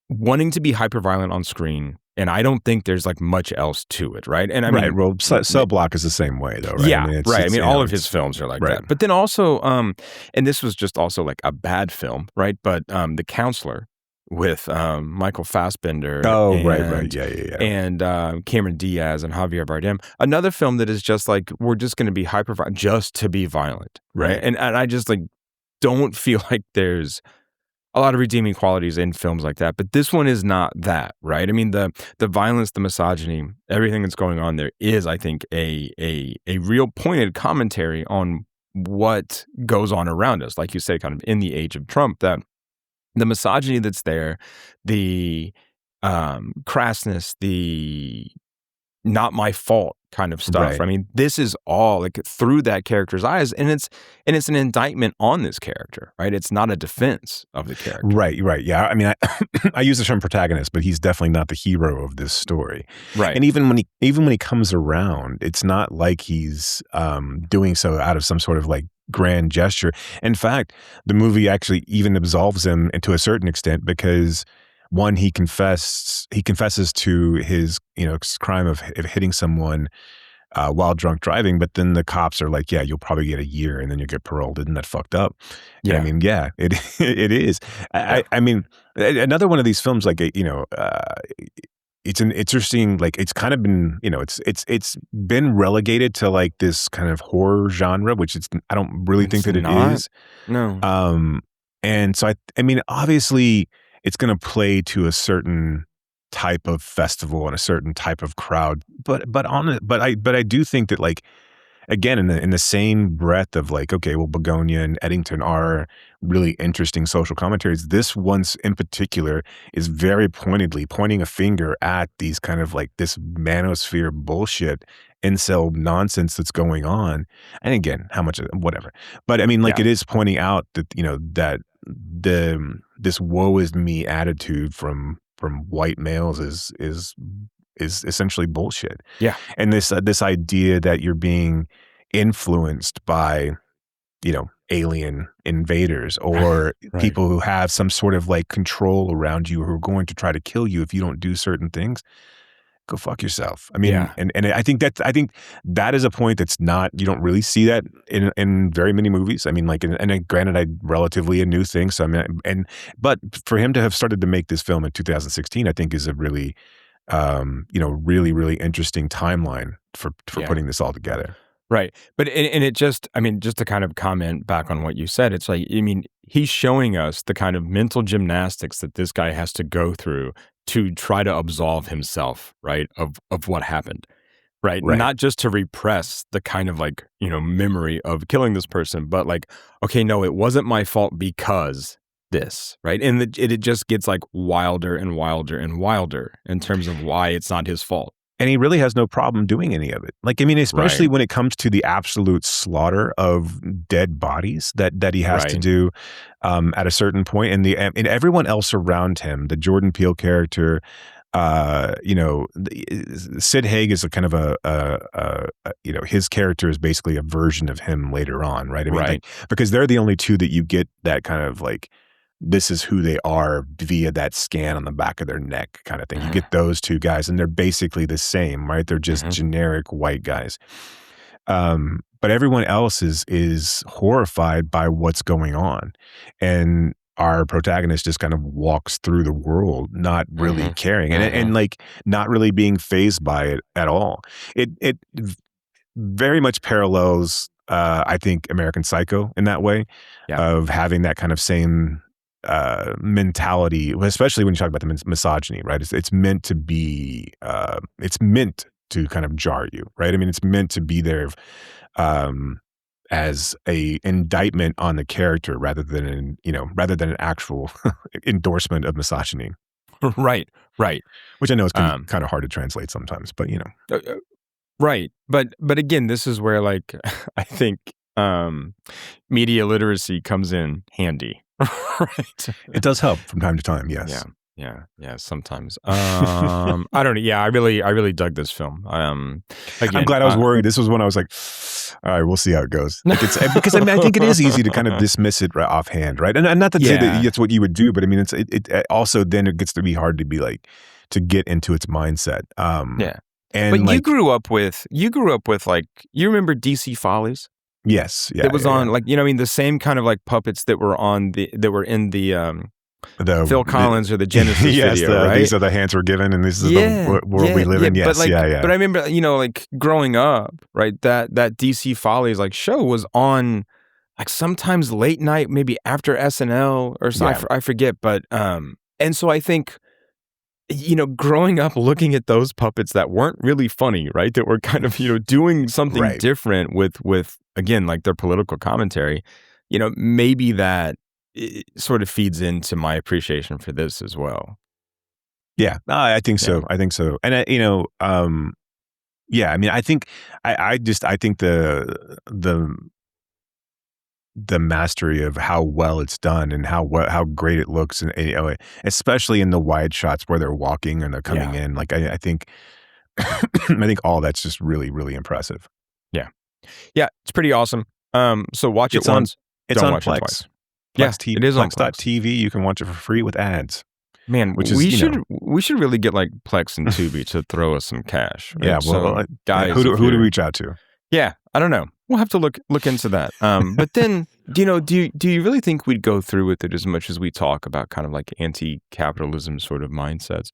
wanting to be hyper-violent on screen, and I don't think there's like much else to it, right? And I mean, well, Cell Block is the same way, though, right? Yeah, right. I mean, all of his films are like that. But then also, and this was just also like a bad film, right? But The Counselor with Michael Fassbender. Oh, right. Yeah. And Cameron Diaz and Javier Bardem. Another film that is just like, we're just going to be hyper-violent just to be violent, right? And I just like don't feel like there's a lot of redeeming qualities in films like that, but this one is not that, right? I mean, the violence, the misogyny, everything that's going on there is, I think, a real pointed commentary on what goes on around us. Like you said, kind of in the age of Trump, that the misogyny that's there, the crassness, the not my fault kind of stuff. Right. I mean, this is all like through that character's eyes, and it's an indictment on this character, right? It's not a defense of the character. Right. Yeah. I mean, I use the term protagonist, but he's definitely not the hero of this story. Right. And even when he comes around, it's not like he's doing so out of some sort of like grand gesture. In fact, the movie actually even absolves him, and to a certain extent, because one, he confesses to his crime of hitting someone while drunk driving, but then the cops are like, yeah, you'll probably get a year and then you'll get paroled. Isn't that fucked up? Yeah. And I mean, yeah, it is. I mean, another one of these films, like, it's an interesting, like, it's kind of been, it's been relegated to like this kind of horror genre, which I don't really think that it is. No. And so I mean, obviously it's going to play to a certain type of festival and a certain type of crowd, but I do think that, like, again, in the same breath of like, okay, well, Begonia and Eddington are really interesting social commentaries. This one in particular is very pointedly pointing a finger at these kind of like this manosphere bullshit, incel nonsense that's going on. And again, how much, whatever. But I mean, like, it is pointing out that, that this woe is me attitude from white males is essentially bullshit. Yeah. And this idea that you're being influenced by, alien invaders or people who have some sort of like control around you who are going to try to kill you if you don't do certain things. Go fuck yourself. I mean, and I think that is a point that's not, you don't really see that in very many movies. I mean, like, and granted, relatively a new thing. So I mean, but for him to have started to make this film in 2016, I think is a really, really, really interesting timeline for putting this all together. Right. But, and it just, I mean, just to kind of comment back on what you said, it's like, I mean, he's showing us the kind of mental gymnastics that this guy has to go through to try to absolve himself, right, of what happened, right? Not just to repress the kind of like, memory of killing this person, but like, okay, no, it wasn't my fault because this, right? And it just gets like wilder and wilder and wilder in terms of why it's not his fault. And he really has no problem doing any of it. Like, I mean, especially when it comes to the absolute slaughter of dead bodies that he has to do at a certain point. And everyone else around him, the Jordan Peele character, Sid Haig is a kind of his character is basically a version of him later on, right? I mean, Right. because they're the only two that you get that kind of like, this is who they are via that scan on the back of their neck kind of thing. You get those two guys and they're basically the same, right? They're just generic white guys. But everyone else is horrified by what's going on. And our protagonist just kind of walks through the world, not really caring and like not really being fazed by it at all. It very much parallels, I think, American Psycho in that way of having that kind of same mentality, especially when you talk about the misogyny, right? It's meant to be, it's meant to kind of jar you, right? I mean, it's meant to be there as a indictment on the character rather than an actual endorsement of misogyny. Right. Which I know is kind of hard to translate sometimes, but right. But again, this is where like I think media literacy comes in handy. Right. It does help from time to time. Yes. Yeah. Sometimes. I don't know. Yeah, I really dug this film. Again, I'm glad I was worried. This was when I was like, all right, we'll see how it goes. Like because I mean, I think it is easy to kind of dismiss it right offhand, right? And not to say that it's what you would do, but I mean, it also then it gets to be hard to be like to get into its mindset. And but you grew up with like, you remember DC Follies? Yes. Yeah. It was on like, I mean, the same kind of like puppets that were in the Phil Collins or the Genesis video, right? These are the hands we're given, and this is the world we live in. Yes, but But I remember, like growing up, right? That DC Follies like show was on like sometimes late night, maybe after SNL or something. I forget, but and so I think, growing up looking at those puppets that weren't really funny, right? That were kind of doing something different with again like their political commentary. Maybe that it sort of feeds into my appreciation for this as well. Yeah, I think so. I think so. And I mean, I think I think the mastery of how well it's done and how great it looks, and especially in the wide shots where they're walking and they're coming in. Like I think I think all that's just really, really impressive. Yeah, it's pretty awesome. So watch it once. It's on watch Plex. It twice. Plex it is on Plex. Plex.tv. You can watch it for free with ads. Man, we should really get like Plex and Tubi to throw us some cash. Right? Yeah, well, guys, who do we reach out to? Yeah, I don't know. We'll have to look into that. But then, do you really think we'd go through with it as much as we talk about kind of like anti-capitalism sort of mindsets?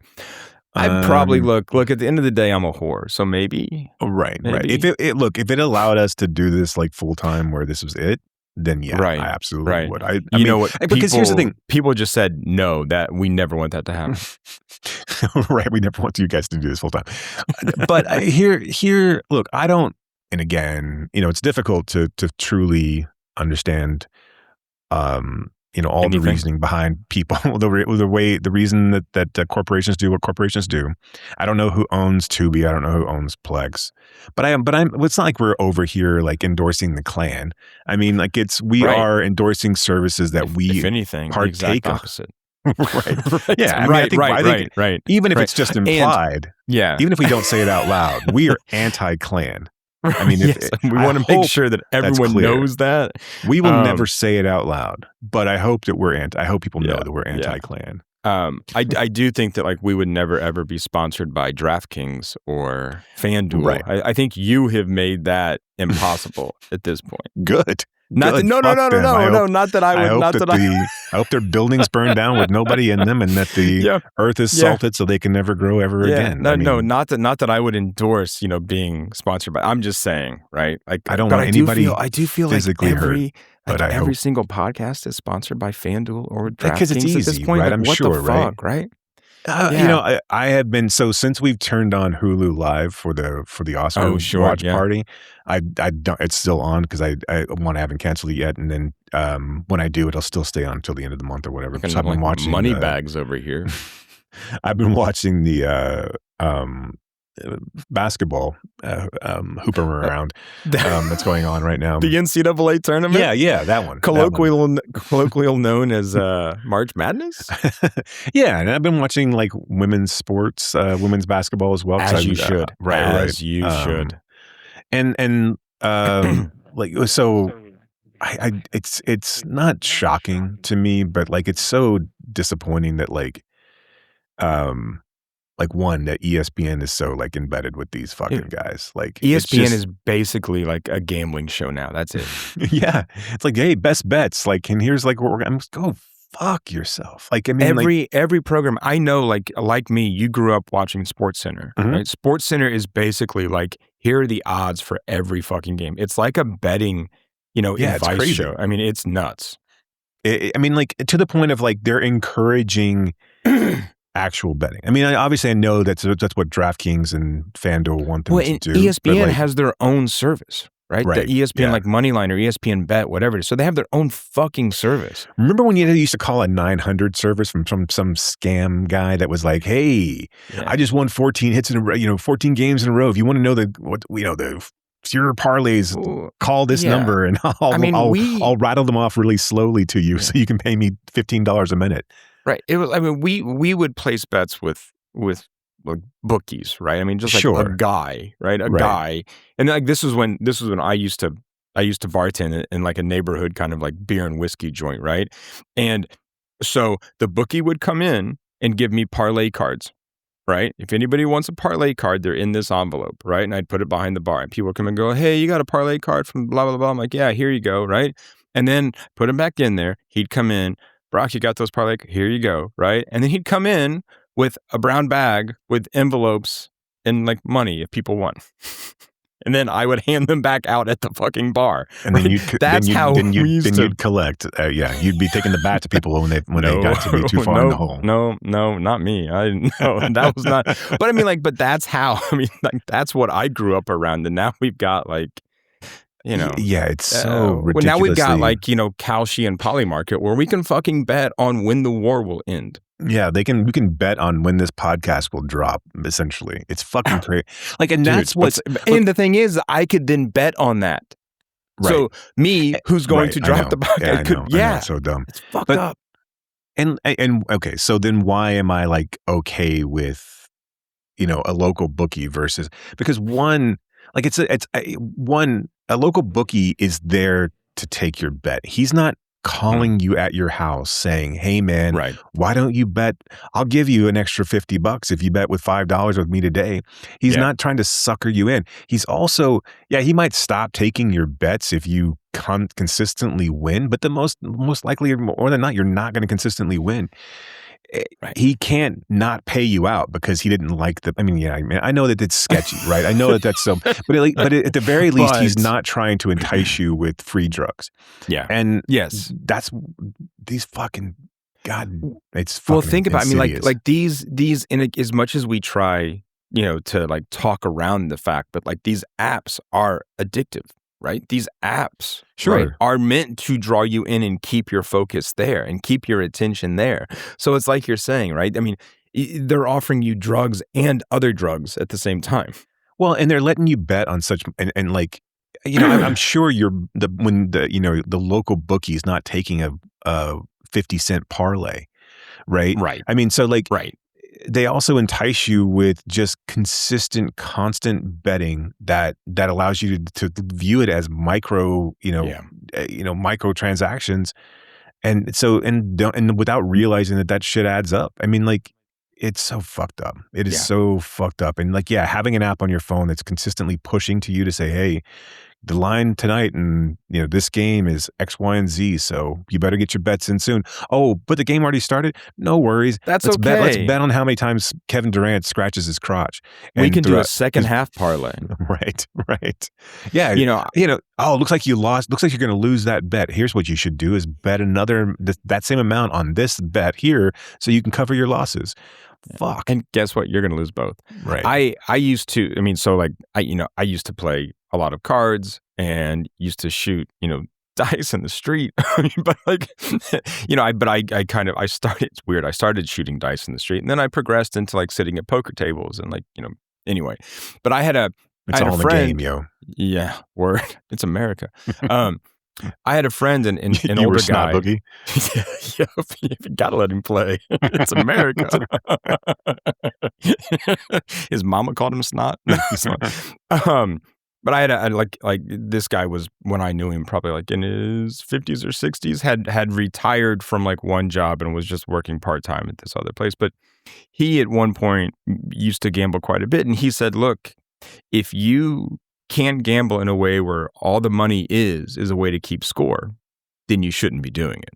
I'd probably look at the end of the day, I'm a whore, so maybe. Right. If it allowed us to do this like full time, where this was it, then I absolutely would. I mean, what? Because here's the thing: people just said no, that we never want that to happen. Right, we never want you guys to do this full time. But here, look, I don't. And again, it's difficult to truly understand. All the reasoning behind people, the reason that corporations do what corporations do. I don't know who owns Tubi. I don't know who owns Plex. But it's not like we're over here like endorsing the Klan. I mean, like we are endorsing services that we, if anything, partake the of. opposite. Right. Yeah. I think right. Even if it's just implied, even if we don't say it out loud, we are anti-Klan. I mean, we want to make sure that everyone knows that. We will never say it out loud, but I hope that I hope people know that we're anti-Klan. I do think that like we would never ever be sponsored by DraftKings or FanDuel. Right. I think you have made that impossible at this point. Good. No, not that I would. I hope their buildings burn down with nobody in them, and that the earth is salted so they can never grow ever again. No, not that I would endorse, being sponsored by. I'm just saying, right? Like I don't want anybody. I do feel physically like every hope single podcast is sponsored by FanDuel or DraftKings because it's easy, at this point. right? Like, I'm what sure, the fuck, right? I have been since we've turned on Hulu Live for the Oscar watch party. I don't. It's still on because I haven't canceled it yet, and then when I do, it'll still stay on until the end of the month or whatever. So I've been watching money bags over here. I've been watching the basketball hooping around that's going on right now. The NCAA tournament? Yeah, that one. Colloquial known as March Madness? Yeah, and I've been watching like women's sports, women's basketball as well. As you should. Right. You should. And like, so it's not shocking to me, but like it's so disappointing that like one, that ESPN is so like embedded with these fucking guys. Like ESPN is basically like a gambling show now. That's it. Yeah, it's like, hey, best bets. Like, and here's like what we're gonna go fuck yourself. Like, I mean, every program I know, like me, you grew up watching SportsCenter, right? SportsCenter is basically like, here are the odds for every fucking game. It's like a betting, advice show. I mean, it's nuts. I mean, like to the point of like they're encouraging actual betting. I mean, obviously I know that's what DraftKings and FanDuel want them to do. ESPN has their own service, right? The ESPN like Moneyline or ESPN Bet, whatever. So they have their own fucking service. Remember when you used to call a 900 service from some scam guy that was like, "Hey, I just won 14 hits in a row, 14 games in a row. If you want to know the your parlays, call this number and I'll rattle them off really slowly to you so you can pay me $15 a minute." Right. It was. I mean, we would place bets with like bookies, right? I mean, just like a guy, right? A guy, and like this was when I used to bartend in like a neighborhood kind of like beer and whiskey joint, right? And so the bookie would come in and give me parlay cards, right? If anybody wants a parlay card, they're in this envelope, right? And I'd put it behind the bar, and people would come and go, "Hey, you got a parlay card from blah blah blah?" I'm like, "Yeah, here you go," right? And then put him back in there. He'd come in. "Brock, you got those parlay? Here you go," right? And then he'd come in with a brown bag with envelopes and like money if people won. And then I would hand them back out at the fucking bar. And then you'd collect. You'd be taking the bat to people when they got to be too far in the hole. No, not me. I didn't know. That was not. But I mean, like, but that's how. I mean, like, that's what I grew up around, and now we've got like. It's so ridiculous. Well, now we've got like, Kalshi and Polymarket where we can fucking bet on when the war will end. Yeah, we can bet on when this podcast will drop, essentially. It's fucking crazy. Like, and that's what's... And the thing is, I could then bet on that. Right. So me, who's going to drop the podcast, I know, it's so dumb. It's fucked up. And okay, so then why am I like okay with, a local bookie versus... Because one... Like a local bookie is there to take your bet. He's not calling you at your house saying, "Hey man, why don't you bet? I'll give you an extra $50 if you bet with $5 with me today." He's not trying to sucker you in. He's also, he might stop taking your bets if you consistently win, but the most likely, more than not, you're not going to consistently win. He can't not pay you out because he didn't like the. I mean, I know that it's sketchy, right? I know that that's so, but at the very least, he's not trying to entice you with free drugs. Yeah, and yes, that's these fucking it's fucking. Well, think about. Insidious. I mean, like these in as much as we try, to like talk around the fact, but like these apps are addictive. Right? These apps are meant to draw you in and keep your focus there and keep your attention there. So it's like you're saying, right? I mean, they're offering you drugs and other drugs at the same time. Well, and they're letting you bet on such and like, I'm sure when the local bookie is not taking a 50-cent parlay, right? Right. I mean, so like, they also entice you with just consistent, constant betting that allows you to view it as micro, micro transactions, and so and without realizing that shit adds up. I mean, like, it's so fucked up. It is so fucked up, and like, having an app on your phone that's consistently pushing to you to say, "Hey, the line tonight and this game is X, Y, and Z, so you better get your bets in soon." "Oh, but the game already started." No worries. Let's okay. Let's bet on how many times Kevin Durant scratches his crotch. We can do a second half parlay. Right. Yeah. Oh, looks like you lost. Looks like you're going to lose that bet. Here's what you should do: is bet that same amount on this bet here, so you can cover your losses. Fuck. And guess what? You're going to lose both. Right. I used to. I mean, so like I used to play a lot of cards and used to shoot, dice in the street. But like, I started, it's weird. I started shooting dice in the street, and then I progressed into like sitting at poker tables and like, Anyway, but I had a It's all in the game, yo. Yeah, word. It's America. I had a friend, an You older were Snot guy. Boogie? You gotta let him play. It's America. His mama called him Snot. But I had like this guy was, when I knew him, probably like in his 50s or 60s, had retired from like one job and was just working part-time at this other place. But he at one point used to gamble quite a bit, and he said, look, if you can't gamble in a way where all the money is a way to keep score, then you shouldn't be doing it.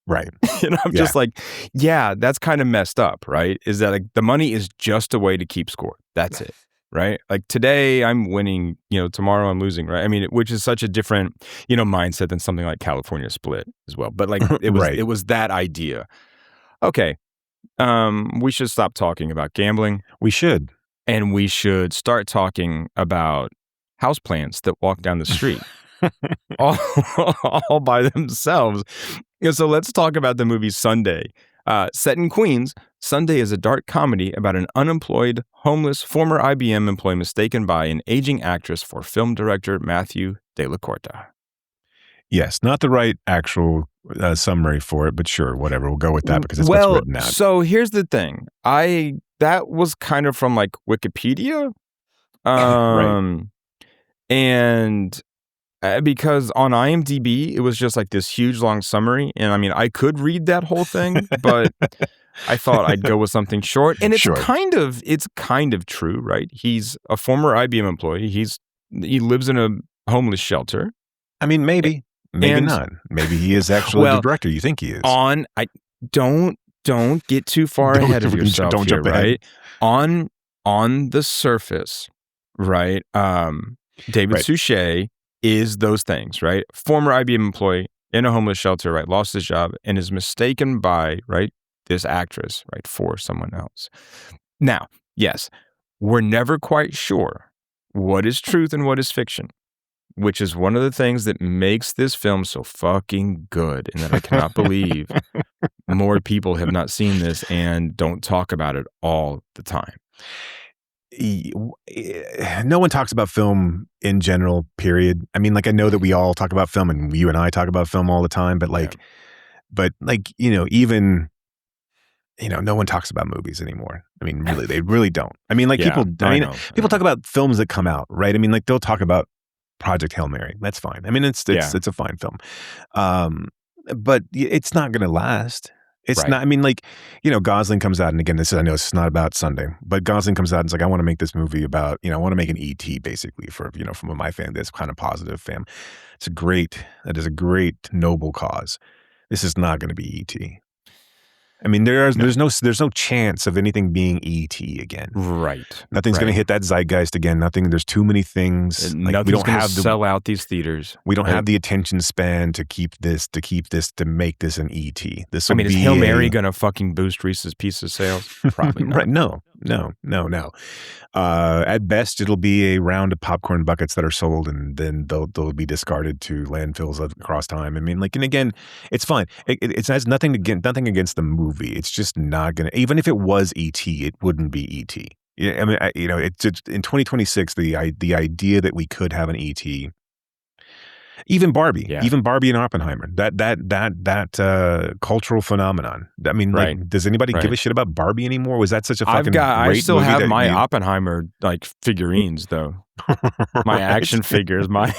Right. And I'm just like, yeah, that's kind of messed up, right? Is that like the money is just a way to keep score. That's it, right? Like today I'm winning, tomorrow I'm losing, right? I mean, which is such a different, mindset than something like California Split as well. But like it was, Right. it was that idea. Okay. We should stop talking about gambling. We should. And we should start talking about houseplants that walk down the street all by themselves. So let's talk about the movie Sunday. Set in Queens, Sunday is a dark comedy about an unemployed, homeless, former IBM employee mistaken by an aging actress for film director Matthew De La Corta. Yes, not the right actual summary for it, but sure, whatever. We'll go with that because it's what's written out. So here's the thing. That was kind of from like Wikipedia. Right. And because on IMDb, it was just like this huge long summary. And I mean, I could read that whole thing, but I thought I'd go with something short. And it's kind of true, right? He's a former IBM employee. He lives in a homeless shelter. I mean, maybe not. Maybe he is actually the director you think he is. Don't get too far ahead of yourself. Don't jump ahead. Right? On the surface, right? David Suchet is those things, right? Former IBM employee in a homeless shelter, right? Lost his job and is mistaken by, right, this actress, right, for someone else. Now, yes, we're never quite sure what is truth and what is fiction, which is one of the things that makes this film so fucking good, and that I cannot believe more people have not seen this and don't talk about it all the time. No one talks about film in general, period. I mean, like, I know that we all talk about film and you and I talk about film all the time, but even, no one talks about movies anymore. I mean, really, they really don't. I mean, like people talk about films that come out, right? I mean, like they'll talk about Project Hail Mary. That's fine. I mean, it's a fine film. But it's not going to last. It's not, I mean, like, Gosling comes out, and again, I know this is not about Sunday, but Gosling comes out and it's like, I want to make this movie about, I want to make an E.T. basically for, from my fan, this kind of positive fan. That is a great, noble cause. This is not going to be E.T. I mean, there's no chance of anything being E.T. again. Right. Nothing's going to hit that zeitgeist again. There's too many things. Like, we don't have to sell out these theaters. We don't have the attention span to make this an E.T. Is Hail Mary going to fucking boost Reese's Pieces sales? Probably not. Right. No. At best, it'll be a round of popcorn buckets that are sold, and then they'll be discarded to landfills across time. I mean, like, and again, it's fine. It has nothing against the movie. It's just not gonna. Even if it was E.T., it wouldn't be E.T. I mean, it's in 2026. The idea that we could have an E.T. Even Barbie and Oppenheimer, that cultural phenomenon. I mean, like, does anybody give a shit about Barbie anymore? Was that such a fucking I still have my Oppenheimer like figurines though. My action figures, my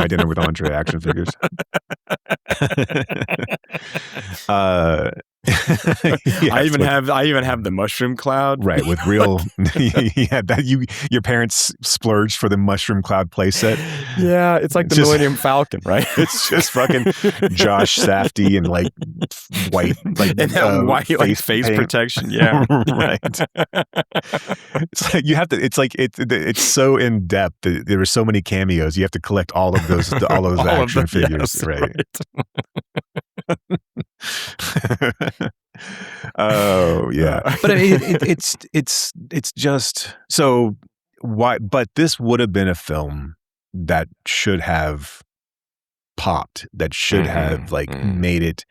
dinner with Andre action figures. I even have the mushroom cloud, right? With real, your parents splurged for the mushroom cloud playset. Yeah, it's like the Millennium Falcon, right? It's just fucking Josh Safdie and like white, like and that white face protection. Yeah, right. It's like you have to. It's like it's so in depth. There are so many cameos. You have to collect all of those action figures, yes, right? Oh yeah, but it's just so why? But this would have been a film that should have popped. That should have made it.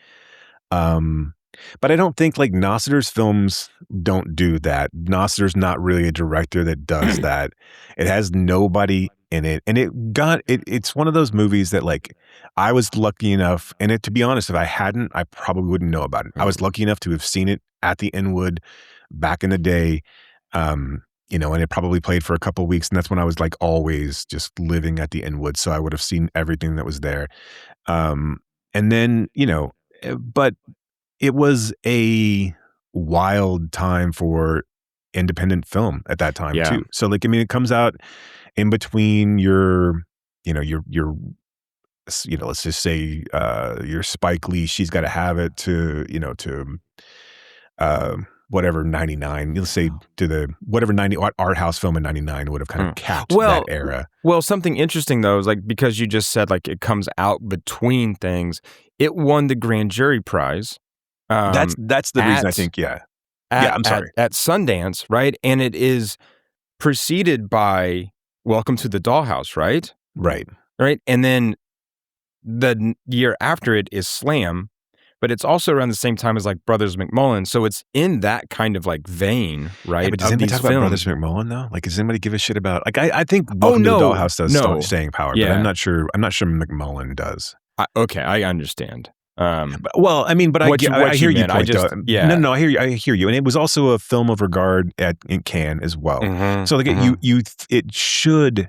But I don't think like Nossiter's films don't do that. Nossiter's not really a director that does that. It has nobody in it. And it's one of those movies that like I was lucky enough, and to be honest, if I hadn't, I probably wouldn't know about it. I was lucky enough to have seen it at the Inwood back in the day. And it probably played for a couple of weeks, and that's when I was like always just living at the Inwood. So I would have seen everything that was there. And then, but it was a wild time for independent film at that time too. So like, I mean, it comes out in between your let's just say your Spike Lee, She's Gotta Have It to whatever 99, let's say to the whatever art house film in 99 would have kind of capped that era. Well, something interesting though is like, because you just said like it comes out between things, it won the Grand Jury Prize. That's the reason I think, I'm sorry. At Sundance, right? And it is preceded by Welcome to the Dollhouse, right? Right. Right. And then the year after it is Slam, but it's also around the same time as like Brothers McMullen. So it's in that kind of like vein, right? Yeah, but does anybody talk about Brothers McMullen though? Like, does anybody give a shit about, like, I think Welcome to the Dollhouse does staying power, but I'm not sure McMullen does. Okay, I understand. I hear you. I hear you. And it was also a film of regard in Cannes as well. Mm-hmm, so like it should,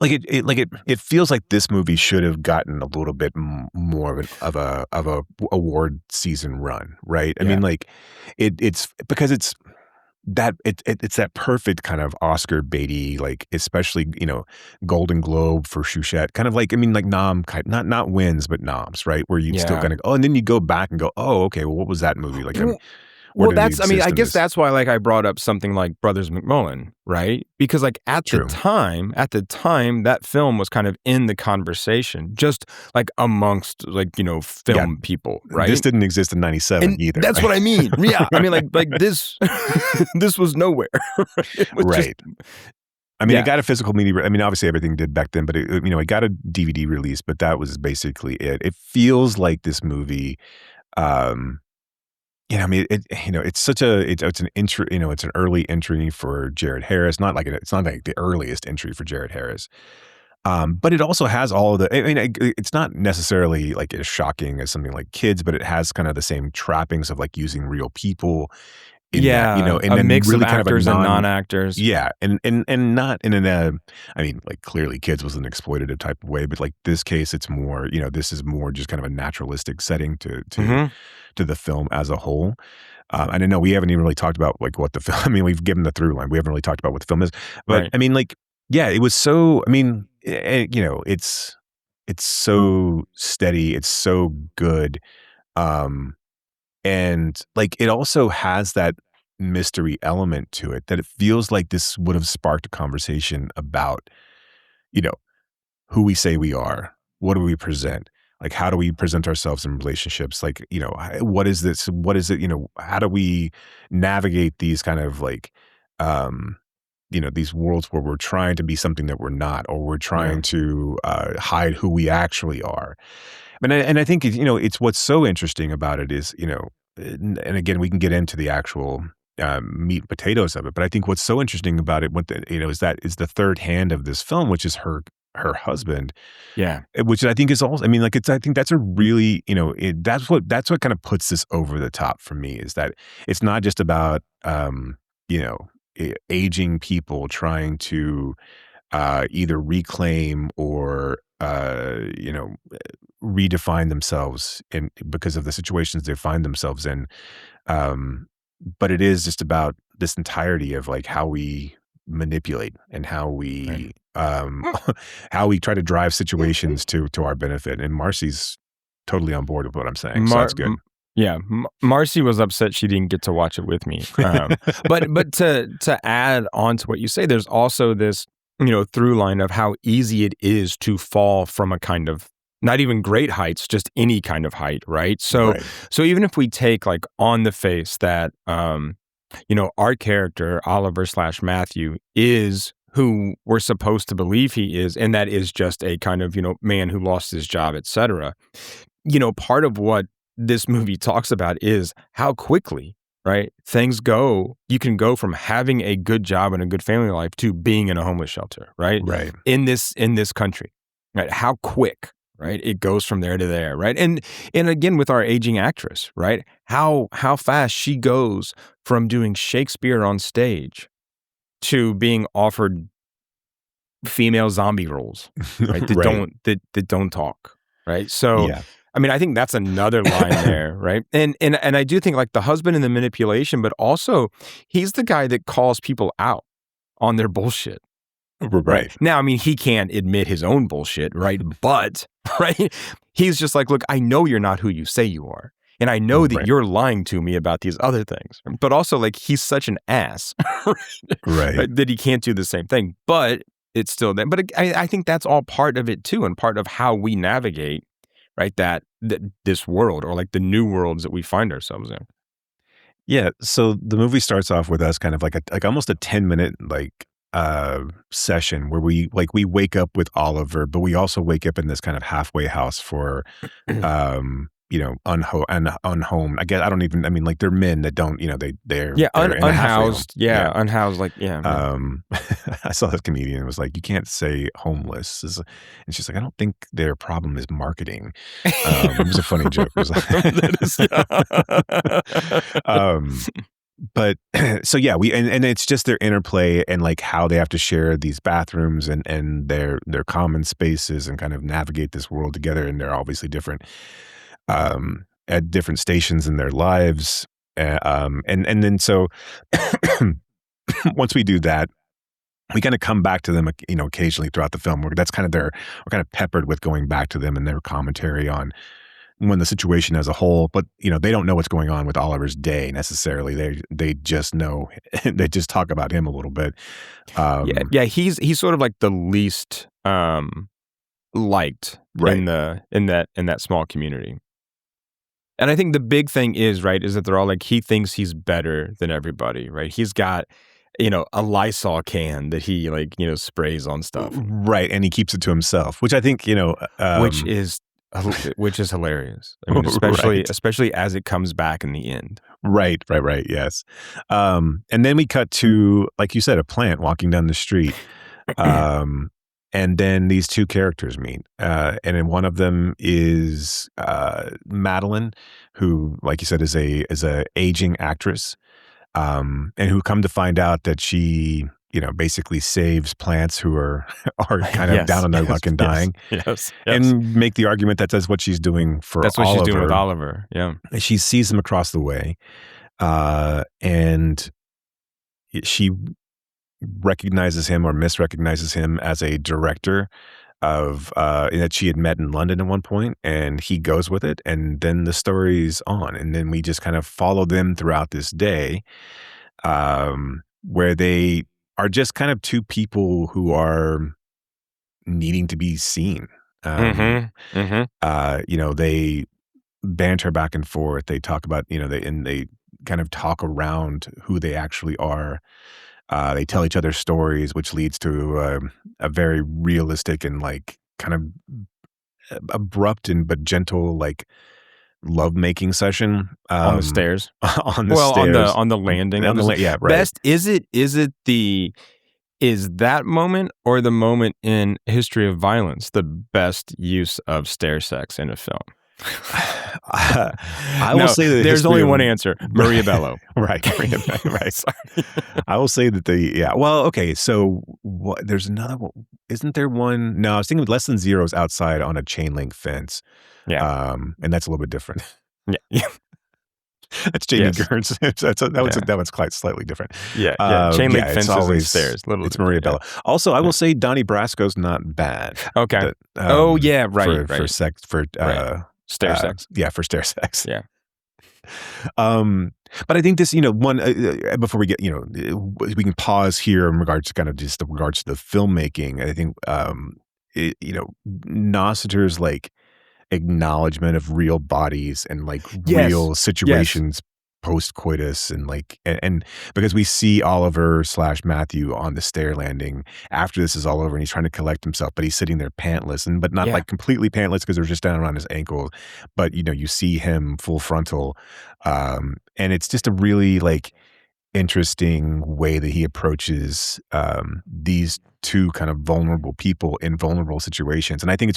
like it feels like this movie should have gotten a little bit more of a award season run, right? I mean, like it's because it's that perfect kind of Oscar baity, like especially Golden Globe for Chouchette, kind of like, I mean, like nom, not wins but noms, right? Where you still kind of and then you go back and go, oh, okay, well, what was that movie like? I guess that's why like I brought up something like Brothers McMullen, right? Because like at the time, that film was kind of in the conversation, just like amongst like, film people, right? This didn't exist in 97 either. That's what I mean. Yeah. I mean, like this, this was nowhere. Right. It got a physical media. I mean, obviously everything did back then, but it got a DVD release, but that was basically it. It feels like this movie, it's such it's an entry, it's an early entry for Jared Harris. It's not like the earliest entry for Jared Harris. But it also has all of the, it's not necessarily like as shocking as something like Kids, but it has kind of the same trappings of like using real people. And a mix of actors and non-actors. Yeah. And not in like clearly Kids was an exploitative type of way, but like this case, it's more, this is more just kind of a naturalistic setting to the film as a whole. I don't know, we haven't even really talked about like what the film, we've given the through line. We haven't really talked about what the film is, but right. It was so, it's so steady. It's so good. And like, it also has that mystery element to it that it feels like this would have sparked a conversation about, who we say we are. What do we present? Like, how do we present ourselves in relationships? Like, what is this? What is it? How do we navigate these kind of like, these worlds where we're trying to be something that we're not, or we're trying to hide who we actually are. And I think, it's what's so interesting about it is, and again, we can get into the actual meat and potatoes of it, but I think what's so interesting about it, is the third hand of this film, which is her husband. Yeah. Which I think is also, I think that's a really, that's what kind of puts this over the top for me, is that it's not just about, aging people trying to either reclaim or, redefine themselves because of the situations they find themselves in. But it is just about this entirety of like how we manipulate and how we how we try to drive situations to our benefit. And Marcy's totally on board with what I'm saying. So that's good. Yeah, Marcy was upset she didn't get to watch it with me. But to add on to what you say, there's also this through line of how easy it is to fall from a kind of not even great heights, just any kind of height, right? So even if we take like on the face that our character Oliver / Matthew is who we're supposed to believe he is, and that is just a kind of man who lost his job, etc. Part of what this movie talks about is how quickly, right, things go. You can go from having a good job and a good family life to being in a homeless shelter, right? Right. In this country, right? How quick, right? It goes from there to there, right? And again, with our aging actress, right? How fast she goes from doing Shakespeare on stage to being offered female zombie roles, right? That don't talk, right? So, Yeah. I mean, I think that's another line there, right? And I do think like the husband and the manipulation, but also he's the guy that calls people out on their bullshit. Right. Now, I mean, he can't admit his own bullshit, right? But, right, he's just like, look, I know you're not who you say you are. And I know that you're lying to me about these other things. But also, like, he's such an ass, right, that he can't do the same thing. But it's still there. But I think that's all part of it, too, and part of how we navigate, right, this world, or like the new worlds that we find ourselves in. Yeah. So the movie starts off with us kind of like almost a 10-minute session where we wake up with Oliver, but we also wake up in this kind of halfway house for unhomed. I guess like they're men that don't, they're unhoused. Unhoused. Like, yeah. I saw this comedian was like, you can't say homeless. And she's like, I don't think their problem is marketing. It was a funny joke. It was like, but so yeah, and it's just their interplay and like how they have to share these bathrooms and their common spaces and kind of navigate this world together. And they're obviously different at different stations in their lives. And then so once we do that, we kind of come back to them, occasionally throughout the film. We're kind of peppered with going back to them and their commentary on the situation as a whole, but they don't know what's going on with Oliver's day necessarily. They just know, they just talk about him a little bit. He's sort of like the least liked in that small community. And I think the big thing is that they're all like, he thinks he's better than everybody, right? He's got a Lysol can that he sprays on stuff, right? And he keeps it to himself, which I think which is hilarious. I mean, especially as it comes back in the end. Right. Yes. And then we cut to, like you said, a plant walking down the street. And then these two characters meet. And then one of them is Madeline, who, like you said, is a aging actress. And who come to find out that she, basically saves plants who are kind of down on their luck and dying. Yes. And make the argument that that's what she's doing for Oliver. That's what she's doing with Oliver. Yeah. She sees him across the way. And she recognizes him or misrecognizes him as a director of that she had met in London at one point, and he goes with it, and then the story's on, and then we just kind of follow them throughout this day, where they are just kind of two people who are needing to be seen. They banter back and forth. They talk about they kind of talk around who they actually are. They tell each other stories, which leads to a very realistic and kind of abrupt but gentle lovemaking session on the stairs. On the stairs, on the landing. Yeah, right. Is that moment or the moment in History of Violence the best use of stair sex in a film? I will say that there's only one answer: Maria Bello. Right. I will say that well, okay. So there's another one. Isn't there one? No, I was thinking Less Than Zero's outside on a chain link fence. Yeah. And that's a little bit different. Yeah. That's Jamie Gertz. That one's quite slightly different. Yeah. Chain link fences and stairs. It's Maria Bello. Also, I will say Donnie Brasco's not bad. Okay. Right. For sex, for stair sex. Yeah, for stair sex. Yeah. But I think this, before we get, we can pause here in regards to kind of just the regards to the filmmaking. I think, Nossiter's acknowledgement of real bodies and real situations post coitus and and because we see Oliver / Matthew on the stair landing after this is all over and he's trying to collect himself, but he's sitting there pantless but not like completely pantless because they're just down around his ankles. But you see him full frontal. And it's just a really interesting way that he approaches these two kind of vulnerable people in vulnerable situations. And I think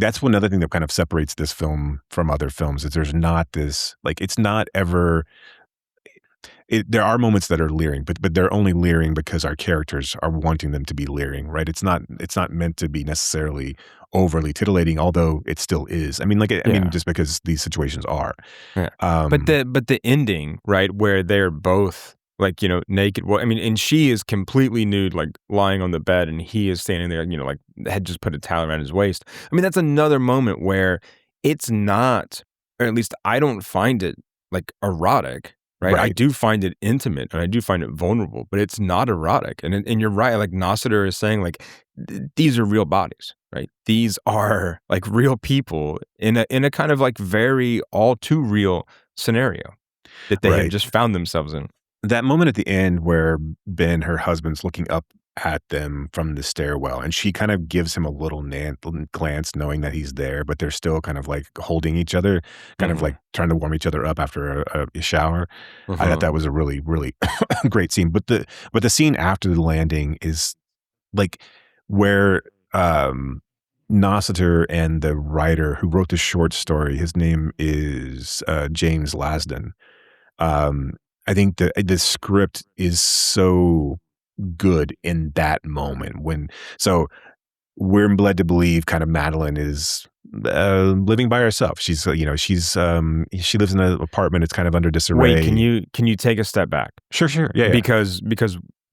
that's one other thing that kind of separates this film from other films is there's not this, it's not ever, there are moments that are leering, but they're only leering because our characters are wanting them to be leering, right? It's not meant to be necessarily overly tittillating, although it still is. I mean, just because these situations are. Yeah. But the ending, right, where they're both naked. Well, I mean, and she is completely nude, lying on the bed, and he is standing there, had just put a towel around his waist. I mean, that's another moment where it's not, or at least I don't find it erotic, right? I do find it intimate and I do find it vulnerable, but it's not erotic. And you're right, Nossiter is saying, these are real bodies, right? These are real people in a kind of very all too real scenario that they have just found themselves in. That moment at the end where Ben, her husband's looking up at them from the stairwell, and she kind of gives him a little glance knowing that he's there, but they're still kind of holding each other, kind of trying to warm each other up after a shower. I thought that was a really, really great scene. But the scene after the landing is where Nossiter and the writer who wrote the short story, his name is James Lasden. I think the script is so good in that moment so we're led to believe kind of Madeline is living by herself. She's she lives in an apartment. It's kind of under disarray. Wait, can you take a step back? Sure. Yeah. Because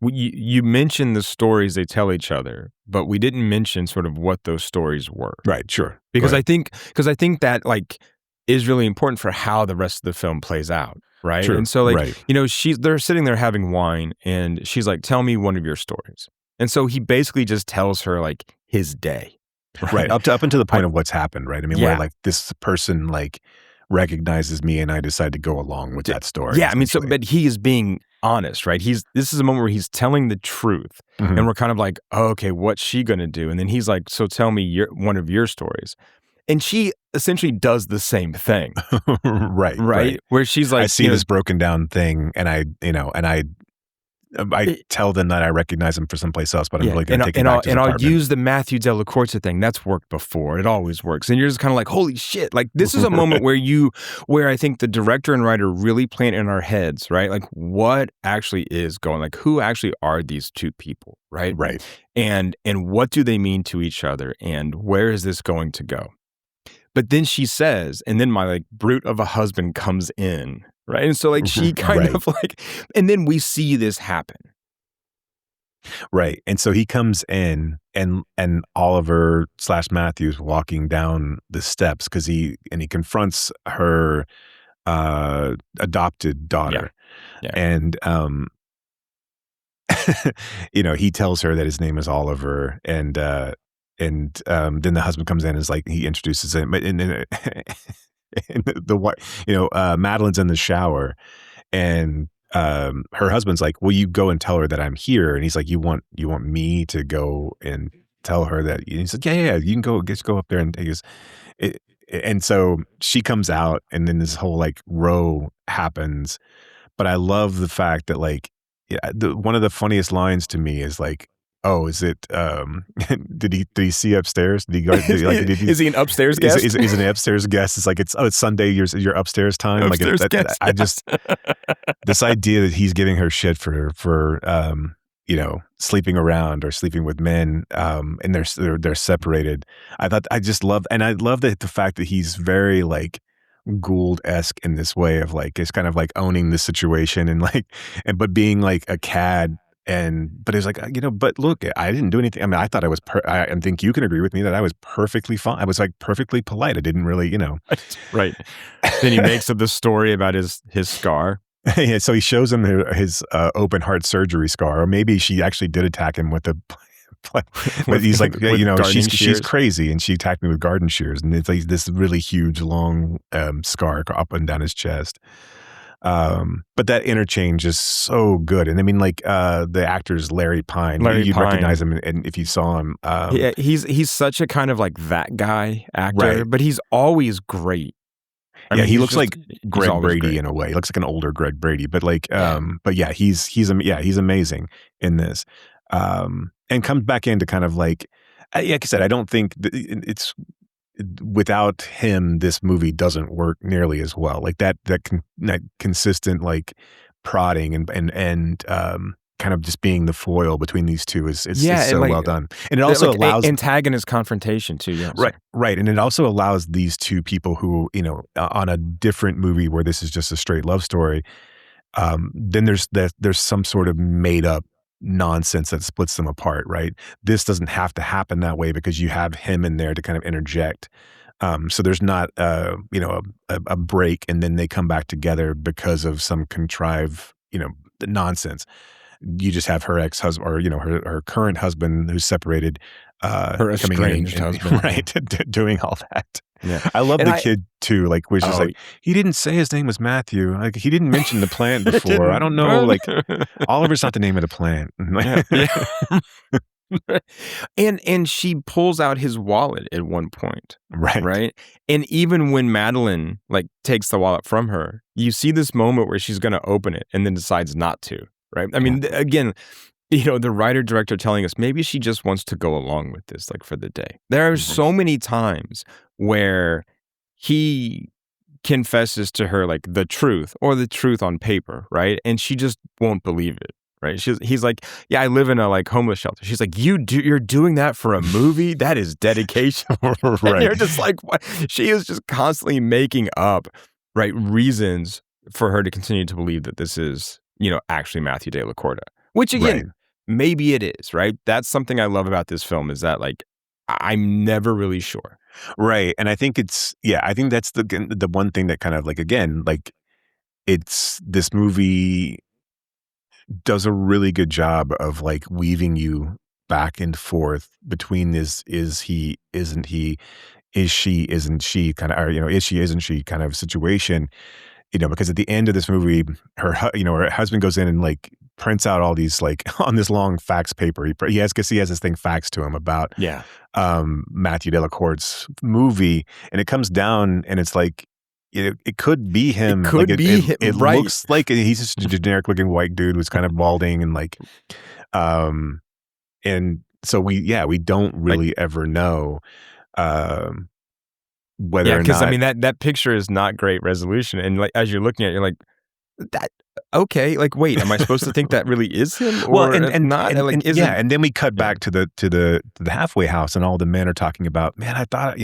you mentioned the stories they tell each other, but we didn't mention sort of what those stories were. Right. Sure. Because I think that is really important for how the rest of the film plays out. Right. True. And so they're sitting there having wine and she's like, tell me one of your stories. And so he basically just tells her his day. Right. Up until the point of what's happened. Right. I mean, where this person recognizes me and I decide to go along with that story. Yeah. I mean, but he is being honest, right? This is a moment where he's telling the truth and we're kind of oh, okay, what's she going to do? And then he's like, so tell me one of your stories. And she essentially does the same thing. Right. Where she's I see this broken down thing and I tell them that I recognize them for someplace else, but I'm really going to take it back to the apartment. I'll use the Matthew Della Corsa thing. That's worked before. It always works. And you're just kind of holy shit. This is a moment where I think the director and writer really plant in our heads, right? What actually is going, who actually are these two people, right? Right. And what do they mean to each other? And where is this going to go? But then she says, and then my brute of a husband comes in, right? And so she kind of and then we see this happen. Right. And so he comes in and Oliver / Matthew's walking down the steps because he confronts her adopted daughter. Yeah. And he tells her that his name is Oliver and then the husband comes in and is he introduces him, but Madeline's in the shower and her husband's will you go and tell her that I'm here? And he's you want me to go and tell her that? And he's yeah, you can go, just go up there and take his. And so she comes out and then this whole row happens. But I love the fact that one of the funniest lines to me is oh, is it? Did he see upstairs? Did he go? Is he an upstairs guest? Is an upstairs guest? It's it's Sunday. Your upstairs time. Upstairs guest. I just this idea that he's giving her shit for sleeping around or sleeping with men, and they're separated. I just love, and I love the fact that he's very Gould-esque in this way of it's kind of owning the situation and but being a cad. But it's but look, I didn't do anything. I mean, I thought I was, I think you can agree with me that I was perfectly fine. I was perfectly polite. I didn't really, Right. Then he makes up the story about his scar. Yeah, so he shows him his open heart surgery scar, or maybe she actually did attack him with a, but he's she's crazy and she attacked me with garden shears. And it's this really huge, long scar up and down his chest. But that interchange is so good. And I mean, like, the actor's Larry Pine. Larry You'd Pine. recognize him and if you saw him. Yeah, he's such a kind of like that guy actor, Right. but he's always great. I Yeah, mean, he he's looks just- like he's Greg always Brady great. in a way. He looks like an older Greg Brady, but like, but yeah, he's amazing in this, and comes back into kind of like I said, I don't think it's without him, this movie doesn't work nearly as well. Like that consistent like prodding and kind of just being the foil between these two is so like, well done, and it also like allows antagonist confrontation too. Yeah, right, and it also allows these two people who on a different movie where this is just a straight love story. Then there's some sort of made up nonsense that splits them apart, right? This doesn't have to happen that way because you have him in there to kind of interject. So there's not a break and then they come back together because of some contrived nonsense. You just have her ex-husband or her current husband who's separated, her coming in estranged husband, right, doing all that. Yeah, I love the kid too. Like, which is like, he didn't say his name was Matthew. Like, he didn't mention the plant before. I don't know. Like, Oliver's not the name of the plant. And she pulls out his wallet at one point, right? And even when Madeline like takes the wallet from her, you see this moment where she's going to open it and then decides not to, right? I mean, again, the writer director telling us maybe she just wants to go along with this, like, for the day. There are so many times where he confesses to her like the truth or the truth on paper, right? And she just won't believe it. Right. He's like, yeah, I live in a like homeless shelter. She's like, you're doing that for a movie? That is dedication. Right. And you're just like, what? She is just constantly making up, right, reasons for her to continue to believe that this is, actually Matthew de la Corda. Which again, maybe it is, right? That's something I love about this film is that like I'm never really sure. Right. And I think I think that's the one thing that kind of like, again, like this movie does a really good job of like weaving you back and forth between is he, isn't he, is she, isn't she kind of, or, is she, isn't she kind of situation, because at the end of this movie, her husband goes in and like prints out all these like on this long fax paper. He has this thing faxed to him about Matthew de la Corda's movie, and it comes down and it's like, it could be him. It could be him. It right. looks like he's just a generic looking white dude who's kind of balding and like, and so we don't really ever know whether or not. Because I mean that picture is not great resolution, and like as you're looking at it, you're like, that okay, like wait, am I supposed to think that really is him or not? And then we cut back to the halfway house, and all the men are talking about, man, I thought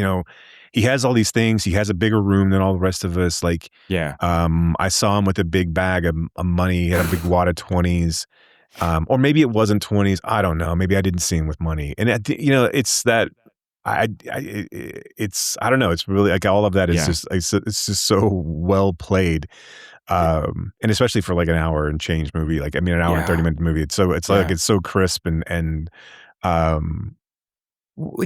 he has all these things. He has a bigger room than all the rest of us. Like, I saw him with a big bag of money. He had a big wad of 20s. Or maybe it wasn't 20s. I don't know. Maybe I didn't see him with money. And, it's that, I don't know. It's really like all of that is it's just so well played. And especially for like an hour and change movie, like, I mean, an hour and 30-minute movie. It's like, it's so crisp and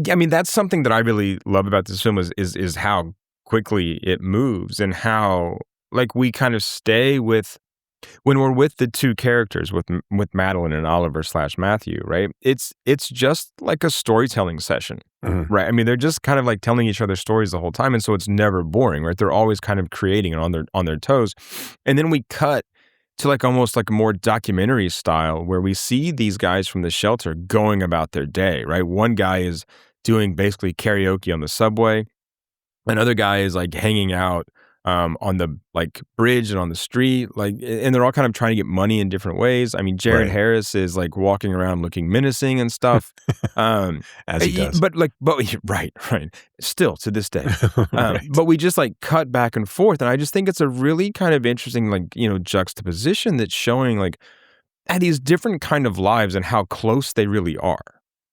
I mean, that's something that I really love about this film is how quickly it moves and how like we kind of stay with when we're with the two characters with Madeline and Oliver / Matthew, right? It's just like a storytelling session, right? I mean, they're just kind of like telling each other stories the whole time, and so it's never boring, right? They're always kind of creating and on their toes, and then we cut to like almost like a more documentary style where we see these guys from the shelter going about their day, right? One guy is doing basically karaoke on the subway. Another guy is like hanging out on the like bridge and on the street, like, and they're all kind of trying to get money in different ways. I mean, Jared Harris is like walking around looking menacing and stuff, as he does. But right, still to this day. But we just like cut back and forth, and I just think it's a really kind of interesting like juxtaposition that's showing like these different kind of lives and how close they really are.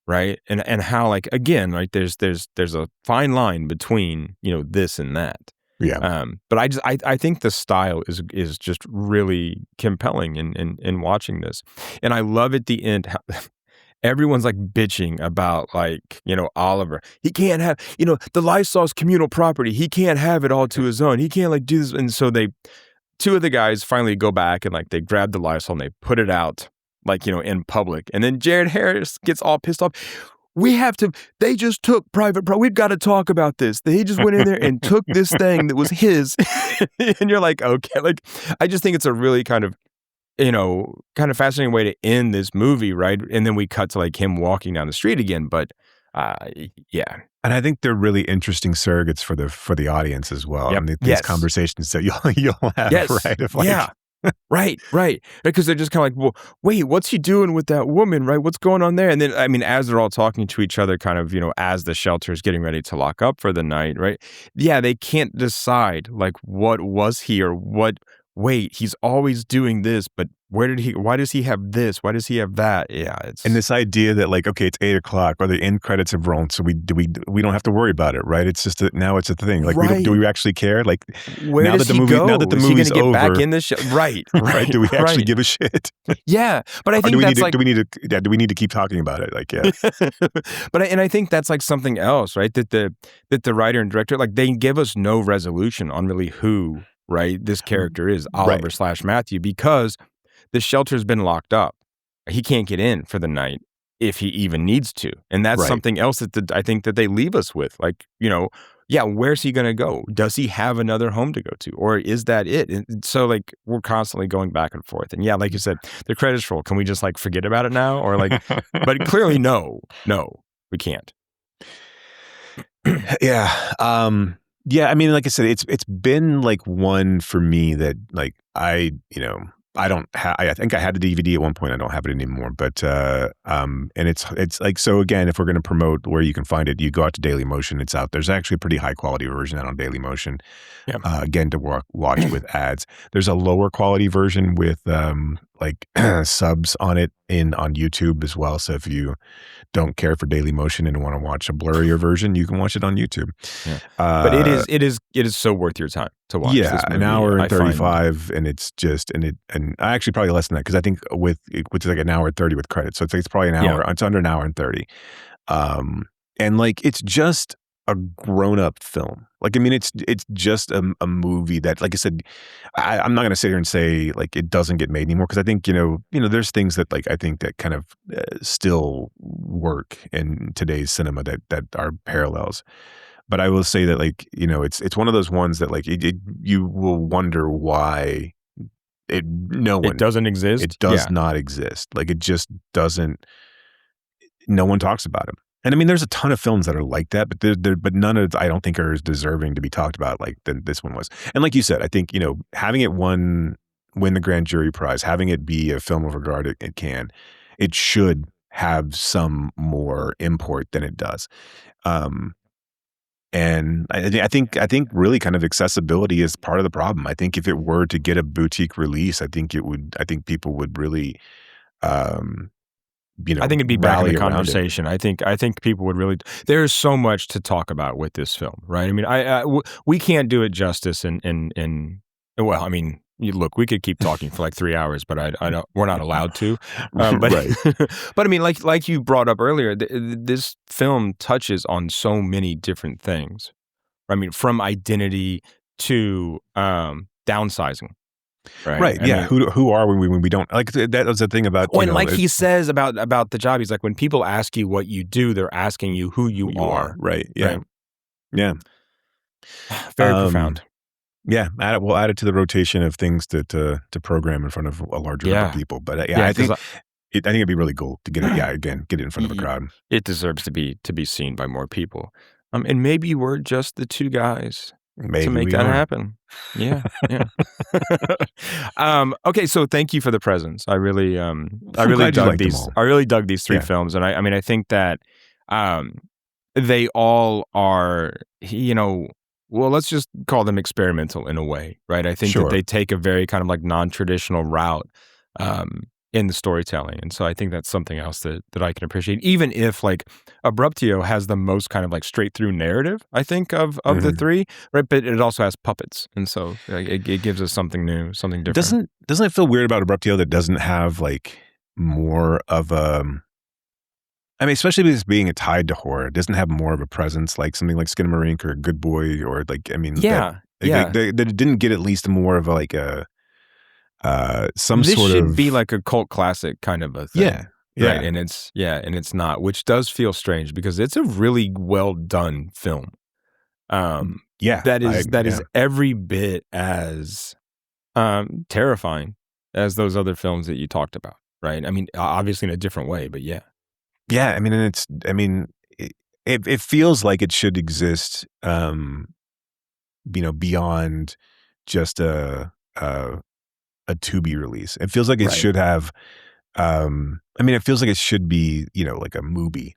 Right. And how like, again, like there's a fine line between, this and that. Yeah. But I think the style is just really compelling in watching this. And I love at the end how everyone's like bitching about like, Oliver. He can't have, the Lysol's communal property. He can't have it all to his own. He can't like do this. And so two of the guys finally go back and like they grab the Lysol and they put it out like, in public. And then Jared Harris gets all pissed off. They just took we've got to talk about this. They just went in there and took this thing that was his. And you're like, okay. Like, I just think it's a really kind of fascinating way to end this movie, right? And then we cut to like him walking down the street again. But yeah. And I think they're really interesting surrogates for the audience as well. Yep. I mean, these conversations that you'll have, right? Of like, yeah. Right. Because they're just kind of like, well, wait, what's he doing with that woman, right? What's going on there? And then, I mean, as they're all talking to each other, kind of, as the shelter is getting ready to lock up for the night, right? Yeah, they can't decide, like, what was he or what, wait, he's always doing this, but why does he have this? Why does he have that? Yeah. And this idea that like, okay, it's 8:00 or the end credits have rolled. So we don't have to worry about it, right? It's just now it's a thing. Like, do we actually care? Like, where now does that the he movie, go? now that the Is movie's he gonna get over, back in the show? Right. Do we actually give a shit? Yeah. But I think do we need to keep talking about it? Like, yeah. But I think that's like something else, right? That the writer and director, like, they give us no resolution on really who, right, this character is, Oliver / Matthew, because the shelter's been locked up. He can't get in for the night if he even needs to. And that's something else that I think that they leave us with. Like, where's he going to go? Does he have another home to go to? Or is that it? And so, like, we're constantly going back and forth. And yeah, like you said, the credits roll. Can we just, like, forget about it now? Or, like, but clearly, no, we can't. Yeah. Yeah, I mean, like I said, it's been like one for me that like I don't have. I think I had the DVD at one point. I don't have it anymore. But and it's like, so again, if we're going to promote where you can find it, you go out to Dailymotion. It's out. There's actually a pretty high quality version out on Dailymotion. Yeah. Again, to watch with ads. There's a lower quality version with like subs on it on YouTube as well. So if you don't care for Dailymotion and want to watch a blurrier version, you can watch it on YouTube. Yeah. But it is so worth your time to watch. Yeah, this movie. an hour and 35, and it's just and actually probably less than that, because I think which is like an hour and 30 with credits, so it's probably an hour. Yeah. It's under an hour and 30, and like it's just a grown-up film. Like, I mean, it's just a movie that, like I said, I'm not going to sit here and say like it doesn't get made anymore, because I think there's things that like I think that kind of still work in today's cinema that are parallels. But I will say that like it's one of those ones that like you will wonder why it doesn't exist. It does not exist. Like, it just doesn't. No one talks about it. And I mean, there's a ton of films that are like that, but none of I don't think are as deserving to be talked about like this one was. And like you said, I think having it win the grand jury prize, having it be a film of regard at Cannes, it should have some more import than it does. And I think really kind of accessibility is part of the problem. I think if it were to get a boutique release, I think people would really. I think it'd be back in the conversation. I think people would really. There's so much to talk about with this film, right? I mean, we can't do it justice, and well, I mean, look, we could keep talking for like 3 hours, but I don't. We're not allowed to. But right. But I mean, like you brought up earlier, this film touches on so many different things. I mean, from identity to downsizing. Right. Yeah. Who are we when we don't like that was the thing about. And like he says about the job, he's like, when people ask you what you do, they're asking you who you are. Right. Yeah. Right? Yeah. Very profound. Yeah. We'll add it to the rotation of things to program in front of a larger group of people. But I think it'd be really cool to get it. Yeah. Again, get it in front of a crowd. It deserves to be seen by more people. And maybe we're just the two guys. Maybe to make that happen. Yeah. Okay, so thank you for the presents. I really dug these. I really dug these three films, and I mean, I think that they all are, well, let's just call them experimental in a way, right? I think that they take a very kind of like non-traditional route in the storytelling. And so I think that's something else that I can appreciate, even if like Abruptio has the most kind of like straight through narrative, I think, of the three, right? But it also has puppets. And so it gives us something new, something different. Doesn't it feel weird about Abruptio that doesn't have like more of a, I mean, especially with this being tied to horror, it doesn't have more of a presence, like something like Skinamarink or Good Boy, or like, I mean, Yeah. That it didn't get at least more of like a some this sort should of be like a cult classic kind of a thing. Yeah. Right. And it's not, which does feel strange because it's a really well done film. That is every bit as terrifying as those other films that you talked about, right? I mean, obviously in a different way, but yeah. Yeah, I mean, it feels like it should exist, beyond just a Tubi release. It feels like it should have. It feels like it should be, like a movie,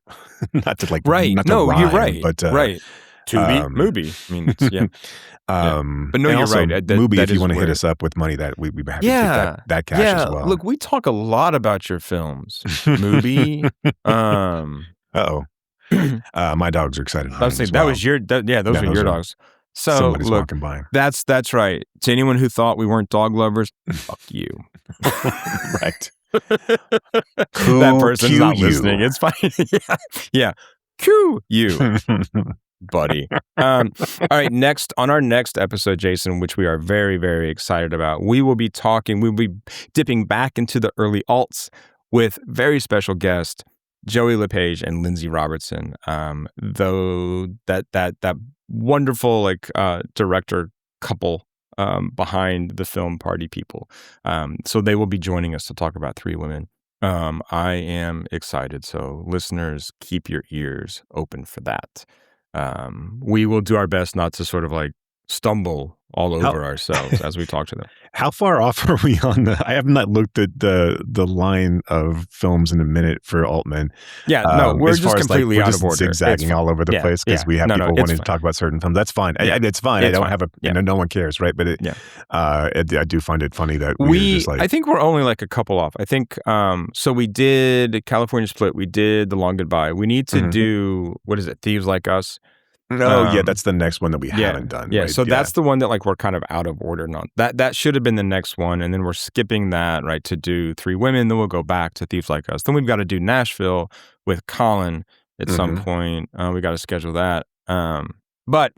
not to like right. Not to no, rhyme, you're right, but right. Tubi movie. I mean, it's, yeah. But no, and you're also, right. Mubi, if you want to hit us up with money, that we'd be happy to take that cash as well. Look, we talk a lot about your films. Mubi. My dogs are excited. I was saying that was your. Those are your dogs. So somebody's look, walking by. That's right. To anyone who thought we weren't dog lovers, fuck you. Right. That person's not listening. It's fine. Yeah. Cue you, buddy. All right. Next, on our next episode, Jason, which we are very, very excited about, we'll be dipping back into the early alts with very special guests, Joey LePage and Lindsay Robertson. Though that wonderful director couple behind the film Party People. So they will be joining us to talk about Three Women. I am excited. So listeners, keep your ears open for that. We will do our best not to sort of like stumble all over ourselves as we talk to them. How far off are we on I have not looked at the line of films in a minute for Altman. Yeah, no, we're just completely out of order. Zigzagging all over the place because we have people wanting to talk about certain films. That's fine. It's fine. I don't have no one cares, right? But I do find it funny that we just like. I think we're only like a couple off. I think so. We did California Split. We did The Long Goodbye. We need to do what is it? Thieves Like Us. No, that's the next one that we haven't done. Yeah, right? so that's the one that like we're kind of out of order on. That should have been the next one, and then we're skipping that, right, to do Three Women. Then we'll go back to Thieves Like Us. Then we've got to do Nashville with Colin at some point. We got to schedule that. But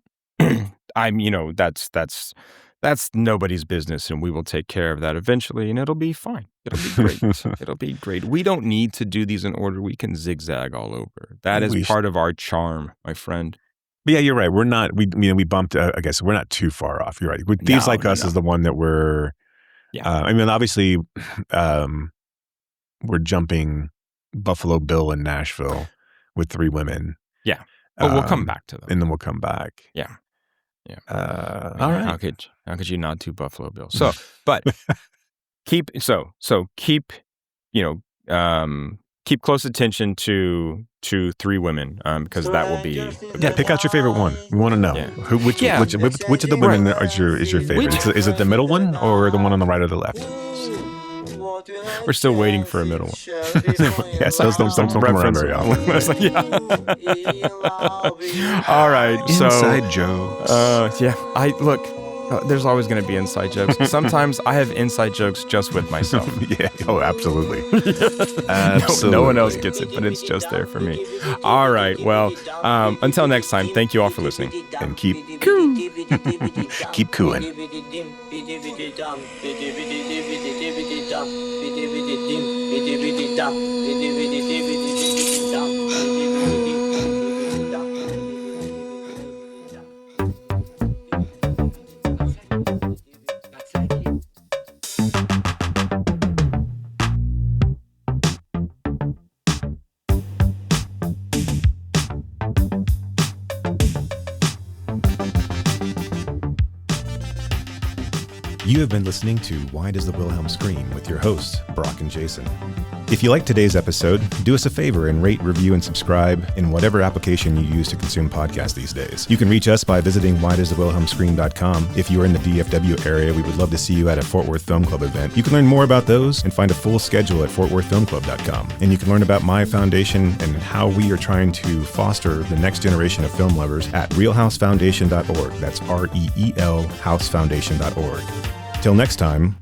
that's nobody's business, and we will take care of that eventually, and it'll be fine. It'll be great. It'll be great. We don't need to do these in order. We can zigzag all over. That is part of our charm, my friend. But yeah, you're right. We're not. We bumped. I guess we're not too far off. You're right. Thieves Like Us is the one that we're. Yeah. Obviously, we're jumping Buffalo Bill and Nashville with Three Women. Yeah. But we'll come back to them, and then we'll come back. Yeah. Yeah. All right. How could you not do Buffalo Bill? So, but keep close attention to Three Women because that will be pick out your favorite one. We want to know which of the women is your favorite. Is it the middle one or the one on the right or the left? We're still waiting for a middle one. Yes, those don't come around very often. All right, inside jokes. Look. There's always going to be inside jokes. Sometimes I have inside jokes just with myself. Yeah. Oh, absolutely. Absolutely. No one else gets it, but it's just there for me. All right. Well, until next time, thank you all for listening. And keep cooing. Keep cooing. You have been listening to Why Does the Wilhelm Scream with your hosts, Brock and Jason. If you liked today's episode, do us a favor and rate, review, and subscribe in whatever application you use to consume podcasts these days. You can reach us by visiting whydoesthewilhelmscream.com. If you are in the DFW area, we would love to see you at a Fort Worth Film Club event. You can learn more about those and find a full schedule at fortworthfilmclub.com. And you can learn about my foundation and how we are trying to foster the next generation of film lovers at realhousefoundation.org. That's REEL housefoundation.org. Till next time,